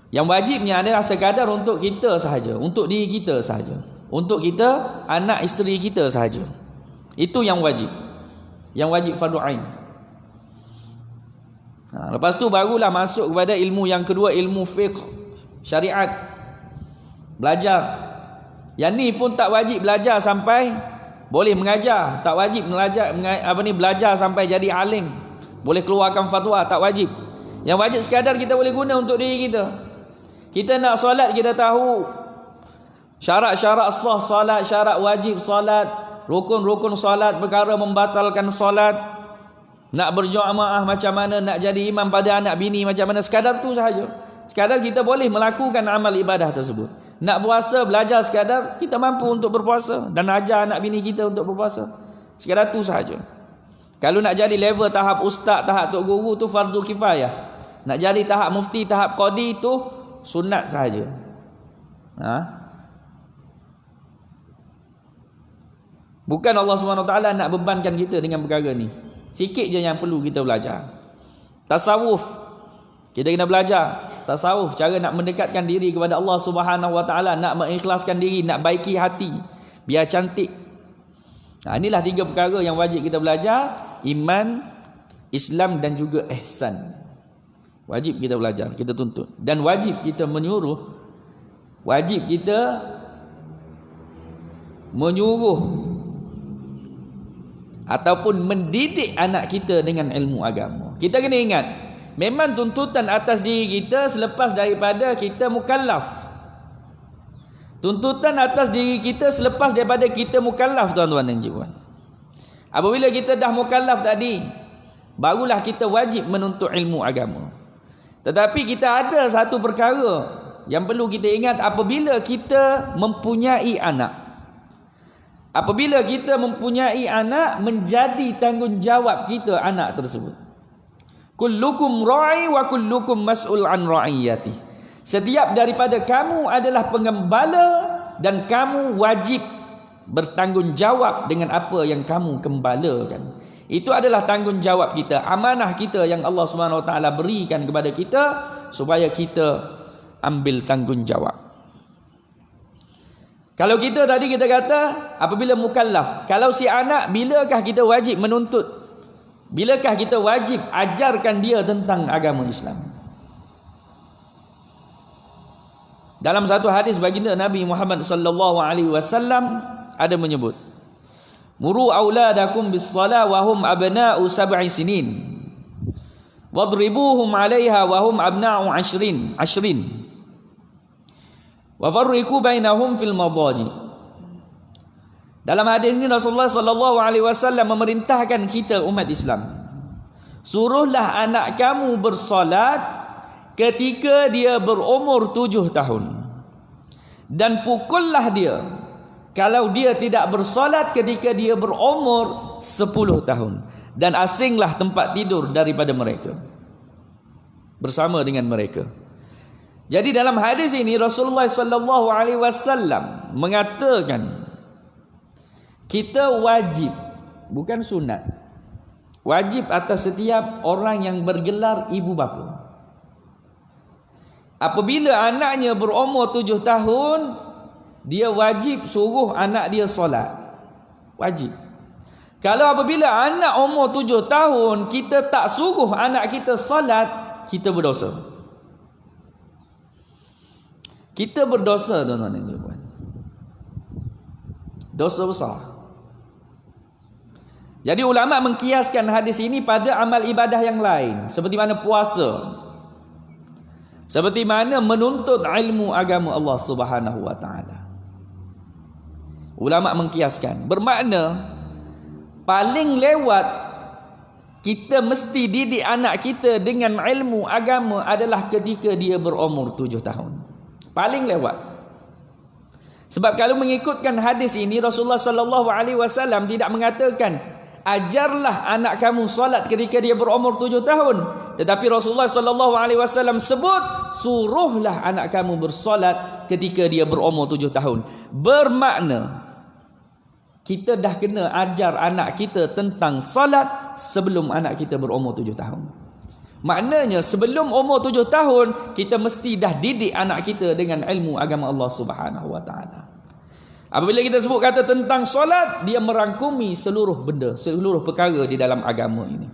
Yang wajibnya adalah sekadar untuk kita sahaja, untuk diri kita sahaja, untuk kita, anak isteri kita sahaja. Itu yang wajib. Yang wajib fardu ain. Lepas tu barulah masuk kepada ilmu yang kedua, ilmu fiqh, syariat. Belajar. Yang ni pun tak wajib belajar sampai boleh mengajar, tak wajib belajar sampai jadi alim, boleh keluarkan fatwa, tak wajib. Yang wajib sekadar kita boleh guna untuk diri kita. Kita nak solat, kita tahu syarat-syarat sah solat, syarat wajib solat, rukun-rukun solat, perkara membatalkan solat, nak berjamaah macam mana, nak jadi imam pada anak bini macam mana, sekadar tu sahaja. Sekadar kita boleh melakukan amal ibadah tersebut. Nak puasa, belajar sekadar kita mampu untuk berpuasa dan ajar anak bini kita untuk berpuasa. Sekadar tu sahaja. Kalau nak jadi level tahap ustaz, tahap tok guru tu fardu kifayah. Nak jadi tahap mufti, tahap qadi tu sunat sahaja. Bukan Allah SWT nak bebankan kita dengan perkara ni. Sikit je yang perlu kita belajar. Tasawuf, kita kena belajar tasawuf, cara nak mendekatkan diri kepada Allah Subhanahu wa taala, nak mengikhlaskan diri, nak baiki hati biar cantik. Inilah 3 perkara yang wajib kita belajar: iman, Islam dan juga ihsan. Wajib kita belajar, kita tuntut, dan wajib kita menyuruh, wajib kita menyuruh ataupun mendidik anak kita dengan ilmu agama. Kita kena ingat, memang tuntutan atas diri kita selepas daripada kita mukallaf. Tuntutan atas diri kita selepas daripada kita mukallaf, tuan-tuan dan puan. Apabila kita dah mukallaf tadi, barulah kita wajib menuntut ilmu agama. Tetapi kita ada satu perkara yang perlu kita ingat apabila kita mempunyai anak. Apabila kita mempunyai anak, menjadi tanggungjawab kita anak tersebut. Kullukum ra'i wa kullukum mas'ul an ra'iyati. Setiap daripada kamu adalah pengembala dan kamu wajib bertanggungjawab dengan apa yang kamu gembalakan. Itu adalah tanggungjawab kita, amanah kita yang Allah Subhanahu wa taala berikan kepada kita supaya kita ambil tanggungjawab. Kalau kita tadi kita kata apabila mukallaf, kalau si anak bilakah kita wajib menuntut? Bilakah kita wajib ajarkan dia tentang agama Islam? Dalam satu hadis baginda Nabi Muhammad sallallahu alaihi wasallam ada menyebut, muru auladakum bis-shalah wa hum abna'u 7 sinin wadribuhum 'alaiha wa hum abna'u 10 wa farriqu bainahum fil madaji. Dalam hadis ini Rasulullah sallallahu alaihi wasallam memerintahkan kita umat Islam, suruhlah anak kamu bersolat ketika dia berumur 7 tahun dan pukullah dia kalau dia tidak bersolat ketika dia berumur 10 tahun, dan asinglah tempat tidur daripada mereka bersama dengan mereka. Jadi dalam hadis ini Rasulullah sallallahu alaihi wasallam mengatakan kita wajib, bukan sunat, wajib atas setiap orang yang bergelar ibu bapa. Apabila anaknya berumur 7 tahun, dia wajib suruh anak dia solat. Wajib. Kalau apabila anak umur 7 tahun kita tak suruh anak kita solat, kita berdosa. Kita berdosa tuan-tuan dan puan. Dosa besar. Jadi ulama mengkiaskan hadis ini pada amal ibadah yang lain, seperti mana puasa, seperti mana menuntut ilmu agama Allah Subhanahu wa taala. Ulama mengkiaskan, bermakna paling lewat kita mesti didik anak kita dengan ilmu agama adalah ketika dia berumur 7 tahun. Paling lewat. Sebab kalau mengikutkan hadis ini, Rasulullah sallallahu alaihi wasallam tidak mengatakan ajarlah anak kamu solat ketika dia berumur 7 tahun, tetapi Rasulullah sallallahu alaihi wasallam sebut suruhlah anak kamu bersolat ketika dia berumur 7 tahun. Bermakna kita dah kena ajar anak kita tentang solat sebelum anak kita berumur 7 tahun. Maknanya sebelum umur 7 tahun kita mesti dah didik anak kita dengan ilmu agama Allah Subhanahu wa taala. Apabila kita sebut kata tentang solat, dia merangkumi seluruh benda, seluruh perkara di dalam agama ini.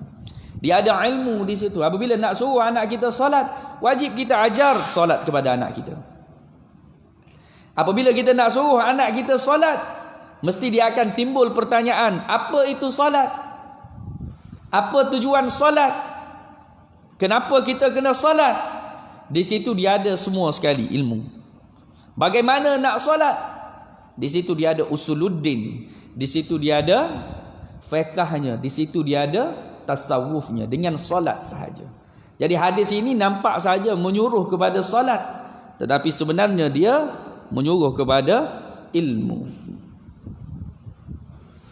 Dia ada ilmu di situ. Apabila nak suruh anak kita solat, wajib kita ajar solat kepada anak kita. Apabila kita nak suruh anak kita solat, mesti dia akan timbul pertanyaan, apa itu solat? Apa tujuan solat? Kenapa kita kena solat? Di situ dia ada semua sekali ilmu. Bagaimana nak solat? Di situ dia ada usuluddin. Di situ dia ada fiqhnya. Di situ dia ada tasawufnya. Dengan solat sahaja. Jadi hadis ini nampak saja menyuruh kepada solat, tetapi sebenarnya dia menyuruh kepada ilmu.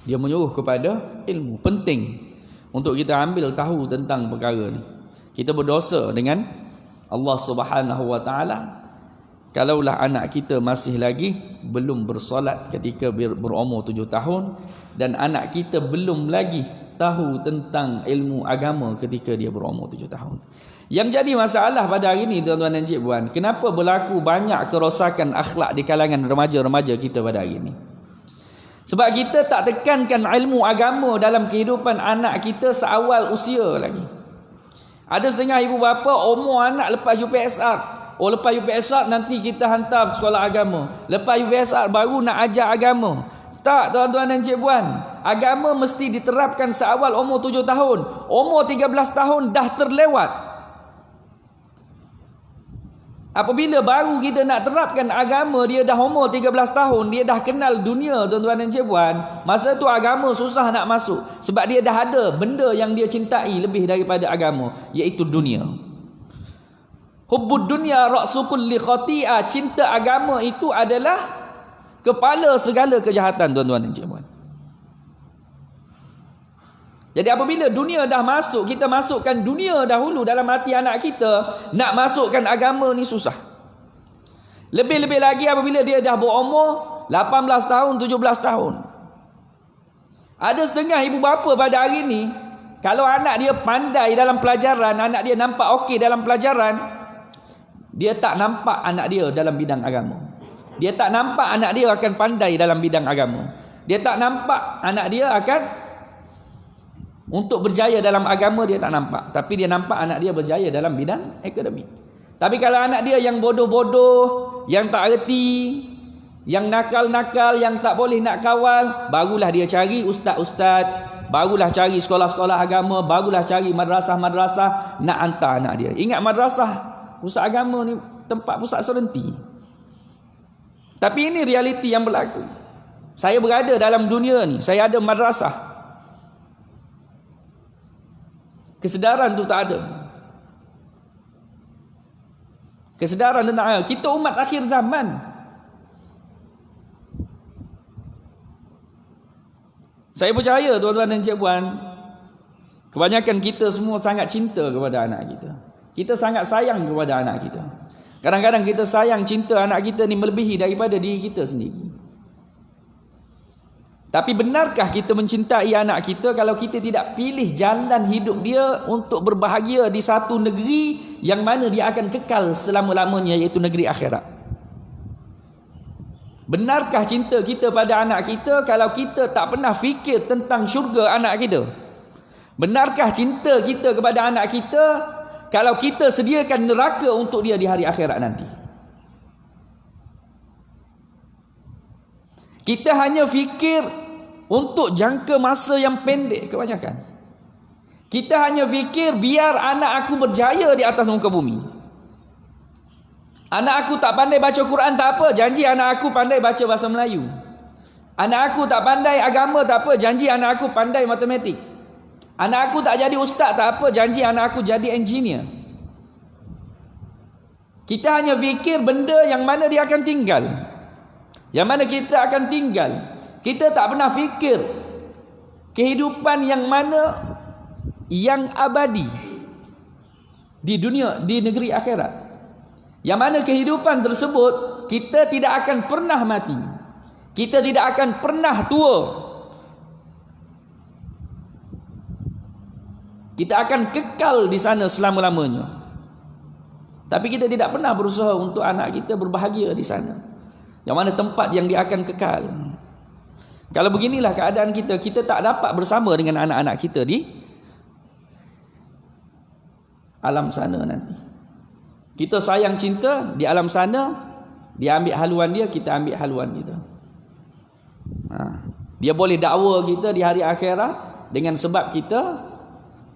Dia menyuruh kepada ilmu. Penting untuk kita ambil tahu tentang perkara ni. Kita berdosa dengan Allah Subhanahu wa taala kalaulah anak kita masih lagi belum bersolat ketika berumur 7 tahun, dan anak kita belum lagi tahu tentang ilmu agama ketika dia berumur 7 tahun. Yang jadi masalah pada hari ini tuan-tuan dan cik puan, kenapa berlaku banyak kerosakan akhlak di kalangan remaja-remaja kita pada hari ini? Sebab kita tak tekankan ilmu agama dalam kehidupan anak kita seawal usia lagi. Ada setengah ibu bapa umur anak lepas UPSR. Oh, lepas UPSR nanti kita hantar sekolah agama. Lepas UPSR baru nak ajar agama. Tak tuan-tuan dan cik puan. Agama mesti diterapkan seawal umur 7 tahun. Umur 13 tahun dah terlewat. Apabila baru kita nak terapkan agama, dia dah umur 13 tahun, dia dah kenal dunia tuan-tuan dan cik puan. Masa tu agama susah nak masuk. Sebab dia dah ada benda yang dia cintai lebih daripada agama, iaitu dunia. Hubbud dunya ra'su kulli khati'ah. Cinta agama itu adalah kepala segala kejahatan tuan-tuan dan cik puan. Jadi apabila dunia dah masuk, kita masukkan dunia dahulu dalam hati anak kita, nak masukkan agama ni susah. Lebih-lebih lagi apabila dia dah berumur 18 tahun, 17 tahun. Ada setengah ibu bapa pada hari ni, kalau anak dia pandai dalam pelajaran, anak dia nampak okey dalam pelajaran, dia tak nampak anak dia dalam bidang agama. Dia tak nampak anak dia akan pandai dalam bidang agama. Dia tak nampak anak dia akan untuk berjaya dalam agama, dia tak nampak. Tapi dia nampak anak dia berjaya dalam bidang akademik. Tapi kalau anak dia yang bodoh-bodoh, yang tak erti, yang nakal-nakal, yang tak boleh nak kawal, barulah dia cari ustaz-ustaz, barulah cari sekolah-sekolah agama, barulah cari madrasah-madrasah nak hantar anak dia. Ingat madrasah, pusat agama ni tempat pusat serenti. Tapi ini realiti yang berlaku. Saya berada dalam dunia ni, saya ada madrasah. Kesedaran tu tak ada. Kesedaran tentang kita umat akhir zaman. Saya percaya tuan-tuan dan cik puan, kebanyakan kita semua sangat cinta kepada anak kita. Kita sangat sayang kepada anak kita. Kadang-kadang kita sayang, cinta anak kita ni melebihi daripada diri kita sendiri. Tapi benarkah kita mencintai anak kita kalau kita tidak pilih jalan hidup dia untuk berbahagia di satu negeri yang mana dia akan kekal selama-lamanya, iaitu negeri akhirat? Benarkah cinta kita pada anak kita kalau kita tak pernah fikir tentang syurga anak kita? Benarkah cinta kita kepada anak kita kalau kita sediakan neraka untuk dia di hari akhirat nanti? Kita hanya fikir untuk jangka masa yang pendek kebanyakan. Kita hanya fikir biar anak aku berjaya di atas muka bumi. Anak aku tak pandai baca Quran tak apa, janji anak aku pandai baca bahasa Melayu. Anak aku tak pandai agama tak apa, janji anak aku pandai matematik. Anak aku tak jadi ustaz tak apa, janji anak aku jadi engineer. Kita hanya fikir benda yang mana dia akan tinggal, yang mana kita akan tinggal. Kita tak pernah fikir kehidupan yang mana yang abadi di dunia, di negeri akhirat. Yang mana kehidupan tersebut kita tidak akan pernah mati. Kita tidak akan pernah tua. Kita akan kekal di sana selama-lamanya. Tapi kita tidak pernah berusaha untuk anak kita berbahagia di sana. Yang mana tempat yang dia akan kekal. Kalau beginilah keadaan kita, kita tak dapat bersama dengan anak-anak kita di alam sana nanti. Kita sayang cinta di alam sana, dia ambil haluan dia, kita ambil haluan kita. Dia boleh dakwa kita di hari akhirat dengan sebab kita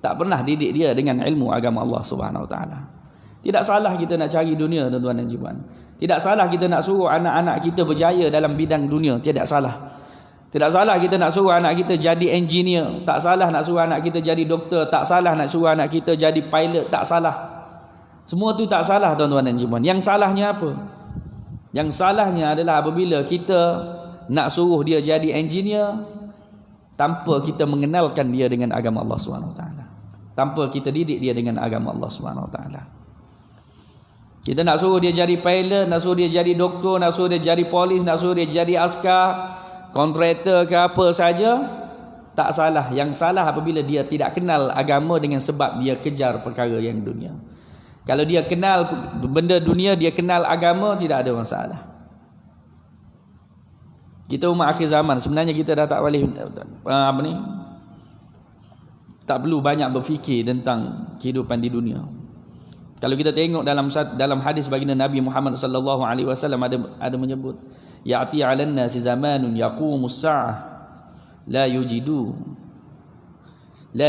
tak pernah didik dia dengan ilmu agama Allah Subhanahu Wa Taala. Tidak salah kita nak cari dunia, tuan-tuan dan puan. Tidak salah kita nak suruh anak-anak kita berjaya dalam bidang dunia, tidak salah. Tidak salah kita nak suruh anak kita jadi engineer, tak salah nak suruh anak kita jadi doktor, tak salah nak suruh anak kita jadi pilot, tak salah. Semua tu tak salah, tuan-tuan dan puan. Yang salahnya apa? Yang salahnya adalah apabila kita nak suruh dia jadi engineer tanpa kita mengenalkan dia dengan agama Allah Subhanahu Wa Taala. Tanpa kita didik dia dengan agama Allah Subhanahu Wa Taala. Kita nak suruh dia jadi pilot, nak suruh dia jadi doktor, nak suruh dia jadi polis, nak suruh dia jadi askar, kontraktor ke apa saja, tak salah. Yang salah apabila dia tidak kenal agama dengan sebab dia kejar perkara yang dunia. Kalau dia kenal benda dunia, dia kenal agama, tidak ada masalah. Kita umat akhir zaman, sebenarnya kita dah tak boleh tak perlu banyak berfikir tentang kehidupan di dunia. Kalau kita tengok dalam hadis baginda Nabi Muhammad sallallahu alaihi wasallam ada menyebut, ya'ti 'alan nasi zamanun yaqumus sa'ah la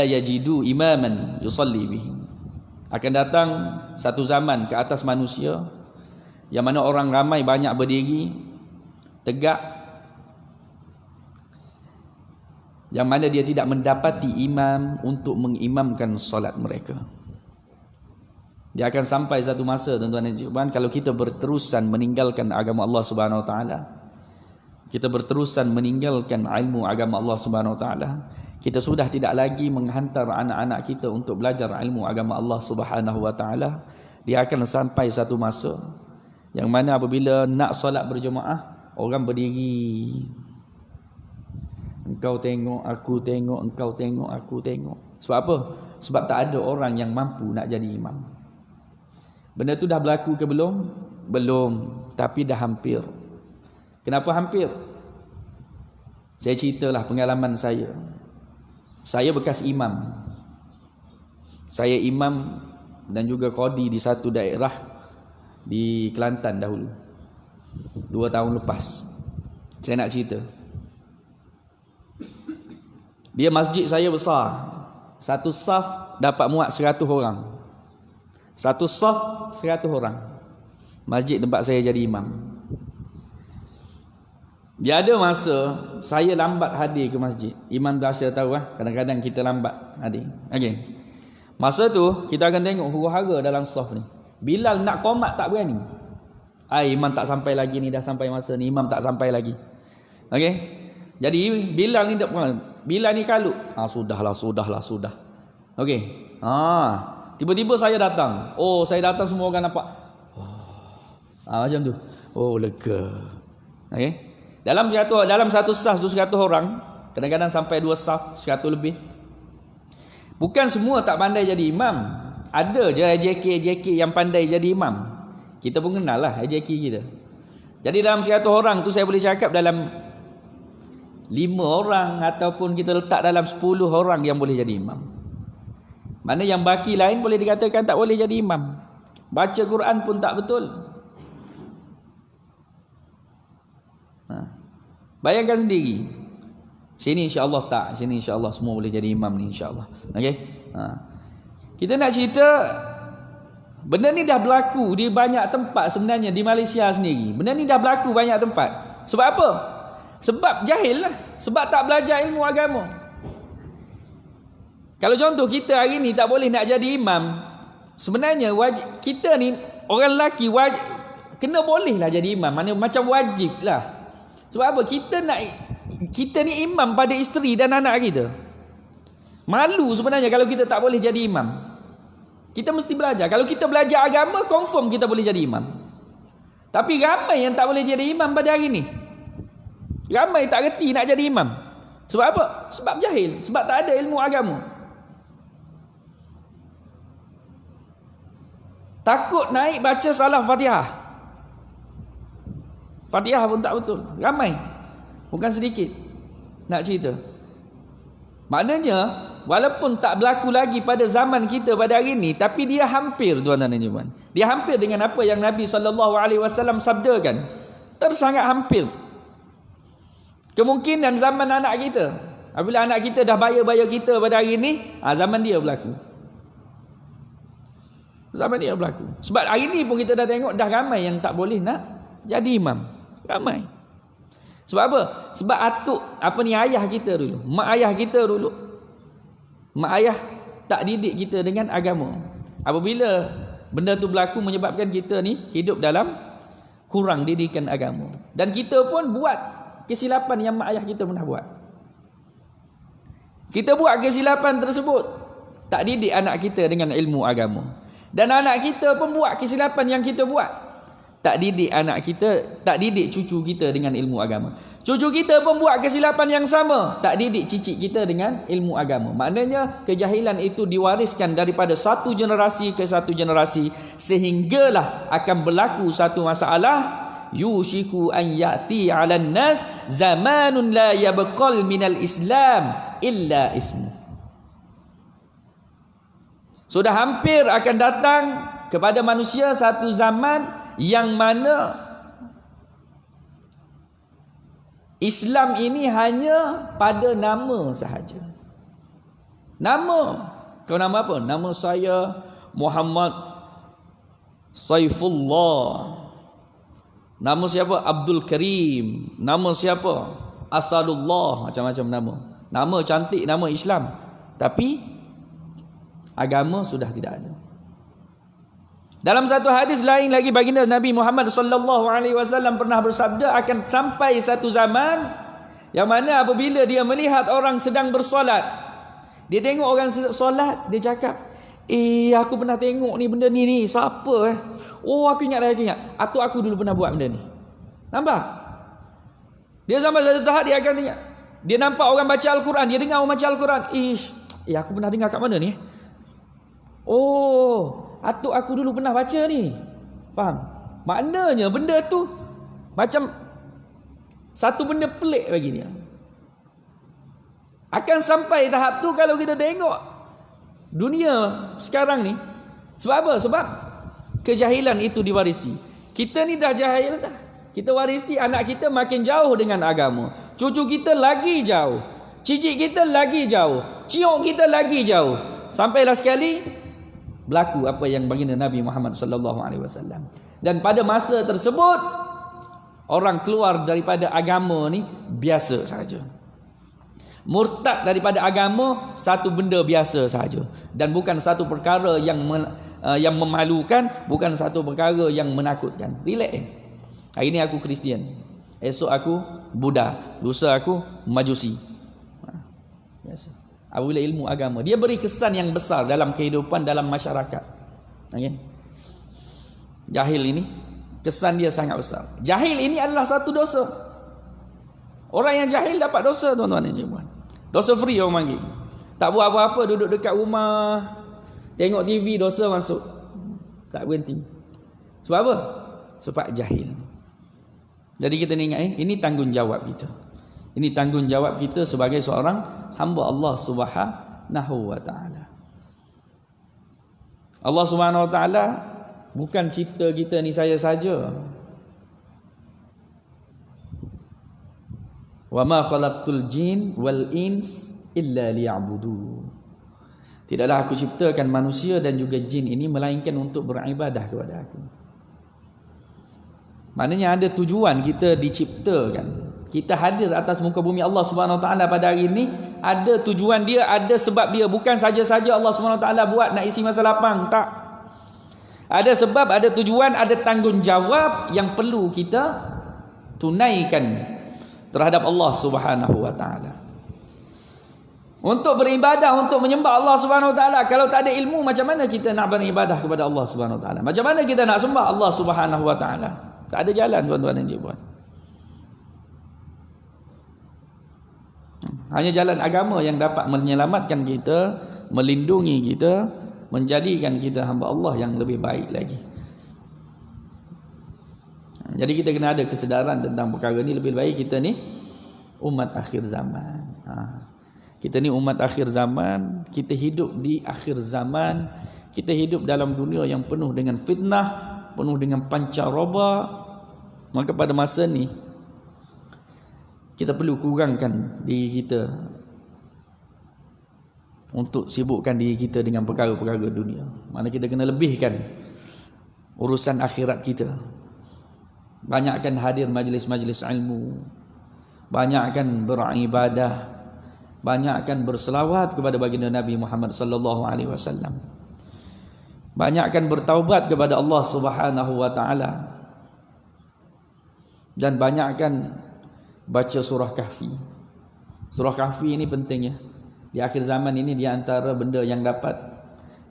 yajidu imaman yusalli bihim. Akan datang satu zaman ke atas manusia yang mana orang ramai banyak berdiri tegak, yang mana dia tidak mendapati imam untuk mengimamkan solat mereka. Dia akan sampai satu masa, tuan-tuan dan puan, kalau kita berterusan meninggalkan agama Allah Subhanahu Wa Taala, kita berterusan meninggalkan ilmu agama Allah Subhanahu Wa Taala, kita sudah tidak lagi menghantar anak-anak kita untuk belajar ilmu agama Allah Subhanahu Wa Taala. Dia akan sampai satu masa yang mana apabila nak solat berjemaah, orang berdiri. Engkau tengok, aku tengok, engkau tengok, aku tengok. Sebab apa? Sebab tak ada orang yang mampu nak jadi imam. Benda tu dah berlaku ke belum? Belum, tapi dah hampir. Kenapa hampir? Saya ceritalah pengalaman saya. Saya bekas imam. Saya imam dan juga qadi di satu daerah di Kelantan dahulu. 2 tahun lepas. Saya nak cerita. Dia masjid saya besar. Satu saf dapat muat 100 orang. Satu saf 100 orang. Masjid tempat saya jadi imam. Dia ada masa saya lambat hadir ke masjid. Imam Dasya tahu kadang-kadang kita lambat hadir. Okey. Masa tu kita akan tengok huru-hara dalam saf ni. Bilal nak qomat tak berani. Imam tak sampai lagi ni, dah sampai masa ni, imam tak sampai lagi. Okey. Jadi Bilal ni Bilal ni kalut. Sudahlah. Okey. Tiba-tiba saya datang. Saya datang semua orang nampak. Macam tu. Lega. Okey. Dalam satu saf tu 100 orang, kadang-kadang sampai 2 saf 100 lebih. Bukan semua tak pandai jadi imam. Ada je AJK yang pandai jadi imam. Kita pun kenal lah AJK kita. Jadi dalam 100 orang tu saya boleh cakap dalam 5 orang ataupun kita letak dalam 10 orang yang boleh jadi imam. Mana yang baki lain boleh dikatakan tak boleh jadi imam. Baca Quran pun tak betul. Bayangkan sendiri. Sini insya-Allah tak, sini insya-Allah semua boleh jadi imam ni insya-Allah. Okey. Kita nak cerita benda ni dah berlaku di banyak tempat sebenarnya di Malaysia sendiri. Benda ni dah berlaku banyak tempat. Sebab apa? Sebab jahil lah. Sebab tak belajar ilmu agama. Kalau contoh kita hari ni tak boleh nak jadi imam. Sebenarnya kita ni orang lelaki kena boleh lah jadi imam. Mana macam wajib lah. Sebab apa? Kita ni imam pada isteri dan anak kita. Malu sebenarnya kalau kita tak boleh jadi imam. Kita mesti belajar. Kalau kita belajar agama, confirm kita boleh jadi imam. Tapi ramai yang tak boleh jadi imam pada hari ni. Ramai tak reti nak jadi imam. Sebab apa? Sebab jahil. Sebab tak ada ilmu agama. Takut naik baca salah Fatihah. Fatihah pun tak betul. Ramai. Bukan sedikit. Nak cerita. Maknanya, walaupun tak berlaku lagi pada zaman kita pada hari ini, tapi dia hampir, tuan-tuan dan puan. Dia hampir dengan apa yang Nabi SAW sabdakan. Tersangat hampir. Kemungkinan zaman anak kita. Apabila anak kita dah bayar-bayar kita pada hari ini, zaman dia berlaku. Zaman dia berlaku. Sebab hari ini pun kita dah tengok dah ramai yang tak boleh nak jadi imam. Ramai. Sebab apa? Sebab atuk ayah kita dulu, mak ayah kita dulu. Mak ayah tak didik kita dengan agama. Apabila benda tu berlaku menyebabkan kita ni hidup dalam kurang didikan agama. Dan kita pun buat kesilapan yang mak ayah kita pernah buat. Kita buat kesilapan tersebut, tak didik anak kita dengan ilmu agama. Dan anak kita pun buat kesilapan yang kita buat, tak didik anak kita, tak didik cucu kita dengan ilmu agama. Cucu kita pun buat kesilapan yang sama, tak didik cicit kita dengan ilmu agama. Maknanya kejahilan itu diwariskan daripada satu generasi ke satu generasi, sehinggalah akan berlaku satu masalah. Yushiku an ya'ti 'alan nas zamanun la yabqal minal Islam illa ismu. Sudah hampir akan datang kepada manusia satu zaman yang mana Islam ini hanya pada nama sahaja. Nama. Kau nama apa? Nama saya Muhammad Saifullah. Nama siapa? Abdul Karim. Nama siapa? Asadullah. Macam-macam nama. Nama cantik, nama Islam. Tapi agama sudah tidak ada. Dalam satu hadis lain lagi, baginda Nabi Muhammad sallallahu alaihi wasallam pernah bersabda, akan sampai satu zaman yang mana apabila dia melihat orang sedang bersolat, dia tengok orang solat, dia cakap, aku pernah tengok ni benda ni siapa Oh, aku ingat. Atuk aku dulu pernah buat benda ni. Nampak? Dia sampai satu tahap dia akan tengok. Dia nampak orang baca Al-Quran, dia dengar orang baca Al-Quran. Aku pernah dengar kat mana ni? Oh, atuk aku dulu pernah baca ni. Faham? Maknanya benda tu macam satu benda pelik bagi dia. Akan sampai tahap tu kalau kita tengok dunia sekarang ni. Sebab apa? Sebab kejahilan itu diwarisi. Kita ni dah jahil dah. Kita warisi anak kita makin jauh dengan agama. Cucu kita lagi jauh. Cicit kita lagi jauh. Ciok kita lagi jauh. Sampailah sekali berlaku apa yang baginda Nabi Muhammad sallallahu alaihi wasallam. Dan pada masa tersebut orang keluar daripada agama ni biasa saja. Murtad daripada agama satu benda biasa saja, dan bukan satu perkara yang memalukan, bukan satu perkara yang menakutkan. Relax. Hari ni aku Kristian, esok aku Buddha, lusa aku Majusi. Biasa. Apabila ilmu agama, dia beri kesan yang besar dalam kehidupan, dalam masyarakat. Okay? Jahil ini kesan dia sangat besar. Jahil ini adalah satu dosa. Orang yang jahil dapat dosa, tuan-tuan dan puan. Dosa free orang panggil. Tak buat apa-apa, duduk dekat rumah, tengok TV, dosa masuk. Tak berhenti. Sebab apa? Sebab jahil. Jadi kita ni ingat ini tanggungjawab kita. Ini tanggungjawab kita sebagai seorang hamba Allah Subhanahu wa taala. Allah Subhanahu wa taala bukan cipta kita ni saya saja. Wa ma khalaqtul jin wal ins illa liya'budu. Tidaklah aku ciptakan manusia dan juga jin ini melainkan untuk beribadah kepada aku. Maknanya ada tujuan kita diciptakan. Kita hadir atas muka bumi Allah Subhanahu Wa Taala pada hari ini ada tujuan dia, ada sebab dia. Bukan saja-saja Allah Subhanahu Wa Taala buat nak isi masa lapang, tak. Ada sebab, ada tujuan, ada tanggungjawab yang perlu kita tunaikan terhadap Allah Subhanahu Wa Taala. Untuk beribadah, untuk menyembah Allah Subhanahu Wa Taala. Kalau tak ada ilmu, macam mana kita nak beribadah kepada Allah Subhanahu Wa Taala? Macam mana kita nak sembah Allah Subhanahu Wa Taala? Tak ada jalan, tuan-tuan dan puan. Hanya jalan agama yang dapat menyelamatkan kita, melindungi kita, menjadikan kita hamba Allah yang lebih baik lagi. Jadi kita kena ada kesedaran tentang perkara ni. Lebih baik kita ni umat akhir zaman. Kita ni umat akhir zaman. Kita hidup di akhir zaman. Kita hidup dalam dunia yang penuh dengan fitnah, penuh dengan pancaroba. Maka pada masa ni kita perlu kurangkan diri kita untuk sibukkan diri kita dengan perkara-perkara dunia. Mana kita kena lebihkan urusan akhirat kita. Banyakkan hadir majlis-majlis ilmu, banyakkan beribadah, banyakkan berselawat kepada baginda Nabi Muhammad sallallahu alaihi wasallam. Banyakkan bertaubat kepada Allah Subhanahu wa taala. Dan banyakkan baca surah Kahfi. Surah Kahfi ini penting ya. Di akhir zaman ini di antara benda yang dapat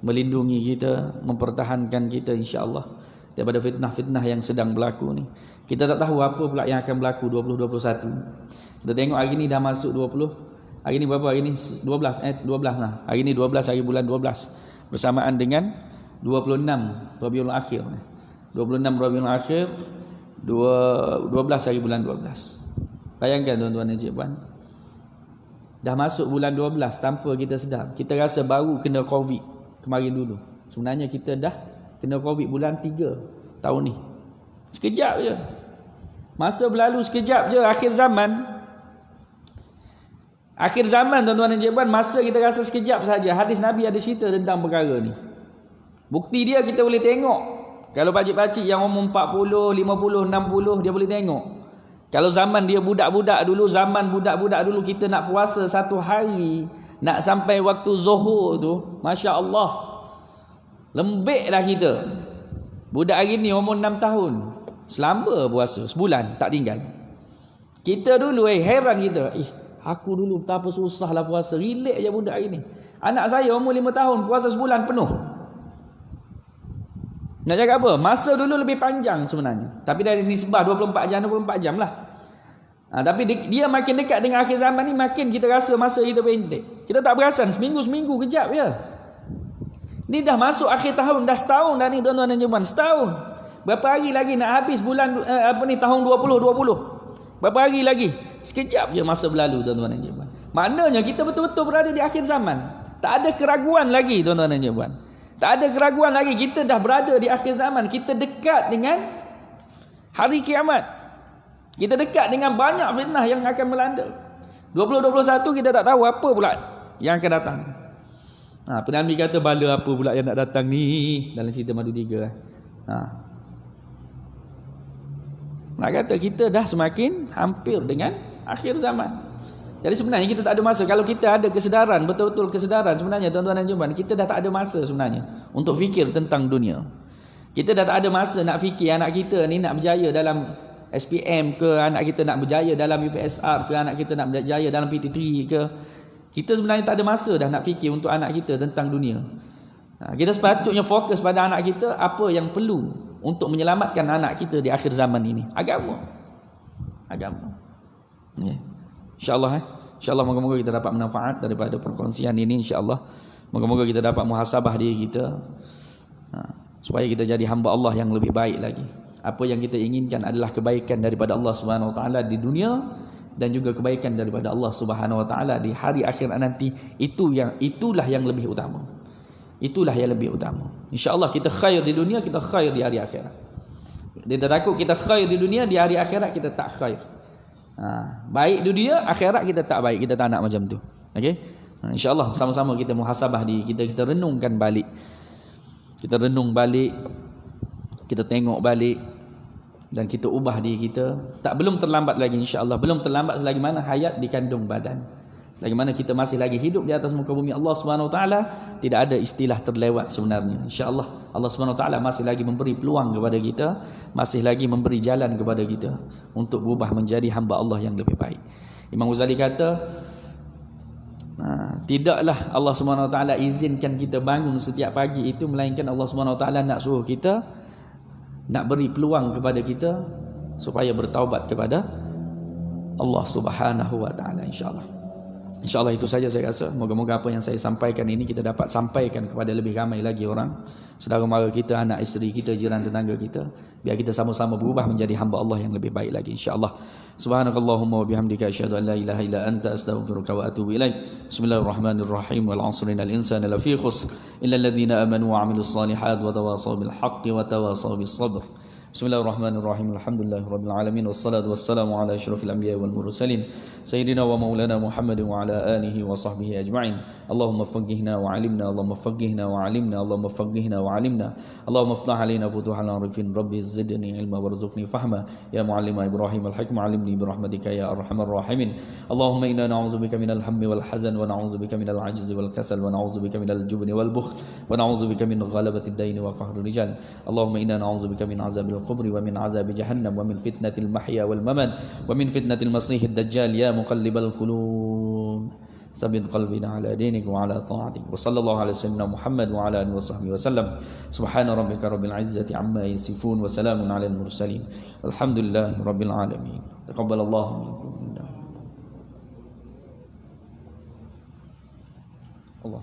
melindungi kita, mempertahankan kita insya-Allah daripada fitnah-fitnah yang sedang berlaku ni. Kita tak tahu apa pula yang akan berlaku 2021. Kita tengok hari ni dah masuk 20. Hari ni berapa? Hari ni 12 lah. Hari ni 12 hari bulan 12 bersamaan dengan 26 Rabiul Akhir. 26 Rabiul Akhir 12 hari bulan 12. Bayangkan tuan-tuan dan cikgu, dah masuk bulan 12 tanpa kita sedar. Kita rasa baru kena Covid kemarin dulu. Sebenarnya kita dah kena Covid bulan 3 tahun ni. Sekejap je. Masa berlalu sekejap je. Akhir zaman. Akhir zaman tuan-tuan dan cikgu, masa kita rasa sekejap saja. Hadis Nabi ada cerita tentang perkara ni. Bukti dia kita boleh tengok. Kalau pakcik-pakcik yang umur 40, 50, 60 dia boleh tengok. Kalau zaman dia budak-budak dulu, zaman budak-budak dulu kita nak puasa satu hari, nak sampai waktu zuhur tu, Masya Allah, lembiklah kita. Budak hari ni umur 6 tahun, selamba puasa, sebulan tak tinggal. Kita dulu heran kita, aku dulu betapa susahlah puasa, relax je budak hari ni. Anak saya umur 5 tahun, puasa sebulan penuh. Nak cakap apa? Masa dulu lebih panjang sebenarnya. Tapi dari nisbah 24 jam lah. Tapi dia makin dekat dengan akhir zaman ni, makin kita rasa masa kita pendek. Kita tak perasan, seminggu kejap je. Ni dah masuk akhir tahun, dah setahun dah ni tuan-tuan dan puan, setahun. Berapa hari lagi nak habis bulan tahun 2020? Berapa hari lagi? Sekejap je masa berlalu tuan-tuan dan puan. Maknanya kita betul-betul berada di akhir zaman. Tak ada keraguan lagi tuan-tuan dan puan. Tak ada keraguan lagi, kita dah berada di akhir zaman. Kita dekat dengan hari kiamat. Kita dekat dengan banyak fitnah yang akan melanda. 2021 kita tak tahu apa pula yang akan datang. Penami kata bala apa pula yang nak datang ni dalam cerita Madu 3. Nak kata kita dah semakin hampir dengan akhir zaman. Jadi sebenarnya kita tak ada masa. Kalau kita ada kesedaran, betul-betul kesedaran, sebenarnya tuan-tuan dan puan, kita dah tak ada masa sebenarnya untuk fikir tentang dunia. Kita dah tak ada masa nak fikir anak kita ni nak berjaya dalam SPM ke, anak kita nak berjaya dalam UPSR ke, anak kita nak berjaya dalam PT3 ke. Kita sebenarnya tak ada masa dah nak fikir untuk anak kita tentang dunia. Kita sepatutnya fokus pada anak kita, apa yang perlu untuk menyelamatkan anak kita di akhir zaman ini. Agama. InsyaAllah InsyaAllah moga-moga kita dapat manfaat daripada perkongsian ini, insyaAllah. Moga-moga kita dapat muhasabah diri kita, supaya kita jadi hamba Allah yang lebih baik lagi. Apa yang kita inginkan adalah kebaikan daripada Allah Subhanahu Wa Taala di dunia dan juga kebaikan daripada Allah Subhanahu Wa Taala di hari akhirat nanti. Itulah yang lebih utama. Itulah yang lebih utama. Insya-Allah kita khair di dunia, kita khair di hari akhirat. Kita takut kita khair di dunia, di hari akhirat kita tak khair. Baik di dunia, akhirat kita tak baik. Kita tak nak macam tu. Okey? Insya-Allah sama-sama kita muhasabah kita renungkan balik. Kita renung balik, kita tengok balik dan kita ubah diri kita. Belum terlambat lagi insya-Allah. Belum terlambat selagi mana hayat dikandung badan. Selagi mana kita masih lagi hidup di atas muka bumi Allah Subhanahu Wa Taala, tidak ada istilah terlewat sebenarnya. Insya-Allah Allah Subhanahu Wa Taala masih lagi memberi peluang kepada kita, masih lagi memberi jalan kepada kita untuk berubah menjadi hamba Allah yang lebih baik. Imam Ghazali kata, tidaklah Allah Subhanahu Wa Taala izinkan kita bangun setiap pagi itu melainkan Allah Subhanahu Wa Taala nak suruh kita, nak beri peluang kepada kita supaya bertaubat kepada Allah Subhanahu Wa Taala, insya-Allah. InsyaAllah itu saja saya rasa. Moga-moga apa yang saya sampaikan ini kita dapat sampaikan kepada lebih ramai lagi orang, saudara mara kita, anak isteri kita, jiran tetangga kita, biar kita sama-sama berubah menjadi hamba Allah yang lebih baik lagi, insyaAllah. Subhanakallahumma wa bihamdika asyhadu an la ilaha illa anta astaghfiruka wa atubu ilaik. Bismillahirrahmanirrahim. Wal 'asri innal insana lafi khusr illa alladhina amanu wa 'amilus shalihat wa tawasaw bil haqqi wa tawasaw bis sabr. Bismillahirrahmanirrahim. Alhamdulillahirabbil alamin wassalatu wassalamu ala asyrafil anbiya'i wal mursalin sayyidina wa maulana Muhammadin wa ala alihi wa sahbihi ajma'in. Allahumma faqqihna wa 'alimna, Allahumma faqqihna wa 'alimna, Allahumma faqqihna wa 'alimna. Allahumma iftah 'alaina futuhal 'arifin, rabbi zidni 'ilma warzuqni fahma. Ya muallima Ibrahim al-hikma 'allimni bi rahmatika ya arhamar rahimin. Allahumma inna na'udzubika minal hammi wal hazan wa na'udzubika minal 'ajzi wal kasal wa na'udzubika minal jubni wal bukhl wa na'udzubika min ghalabatid daini wa qahri rijal. Allahumma inna na'udzubika min 'azabil القبر ومن عذاب جهنم ومن فتنة المحيا والممات ومن فتنة المسيح الدجال يا مقلب القلوب ثبت قلبنا على دينك وعلى طاعتك وصلى الله على سيدنا محمد وعلى آله وصحبه وسلم سبحان ربك رب العزة عما يصفون وسلام على المرسلين الحمد لله رب العالمين تقبل الله منكم. الله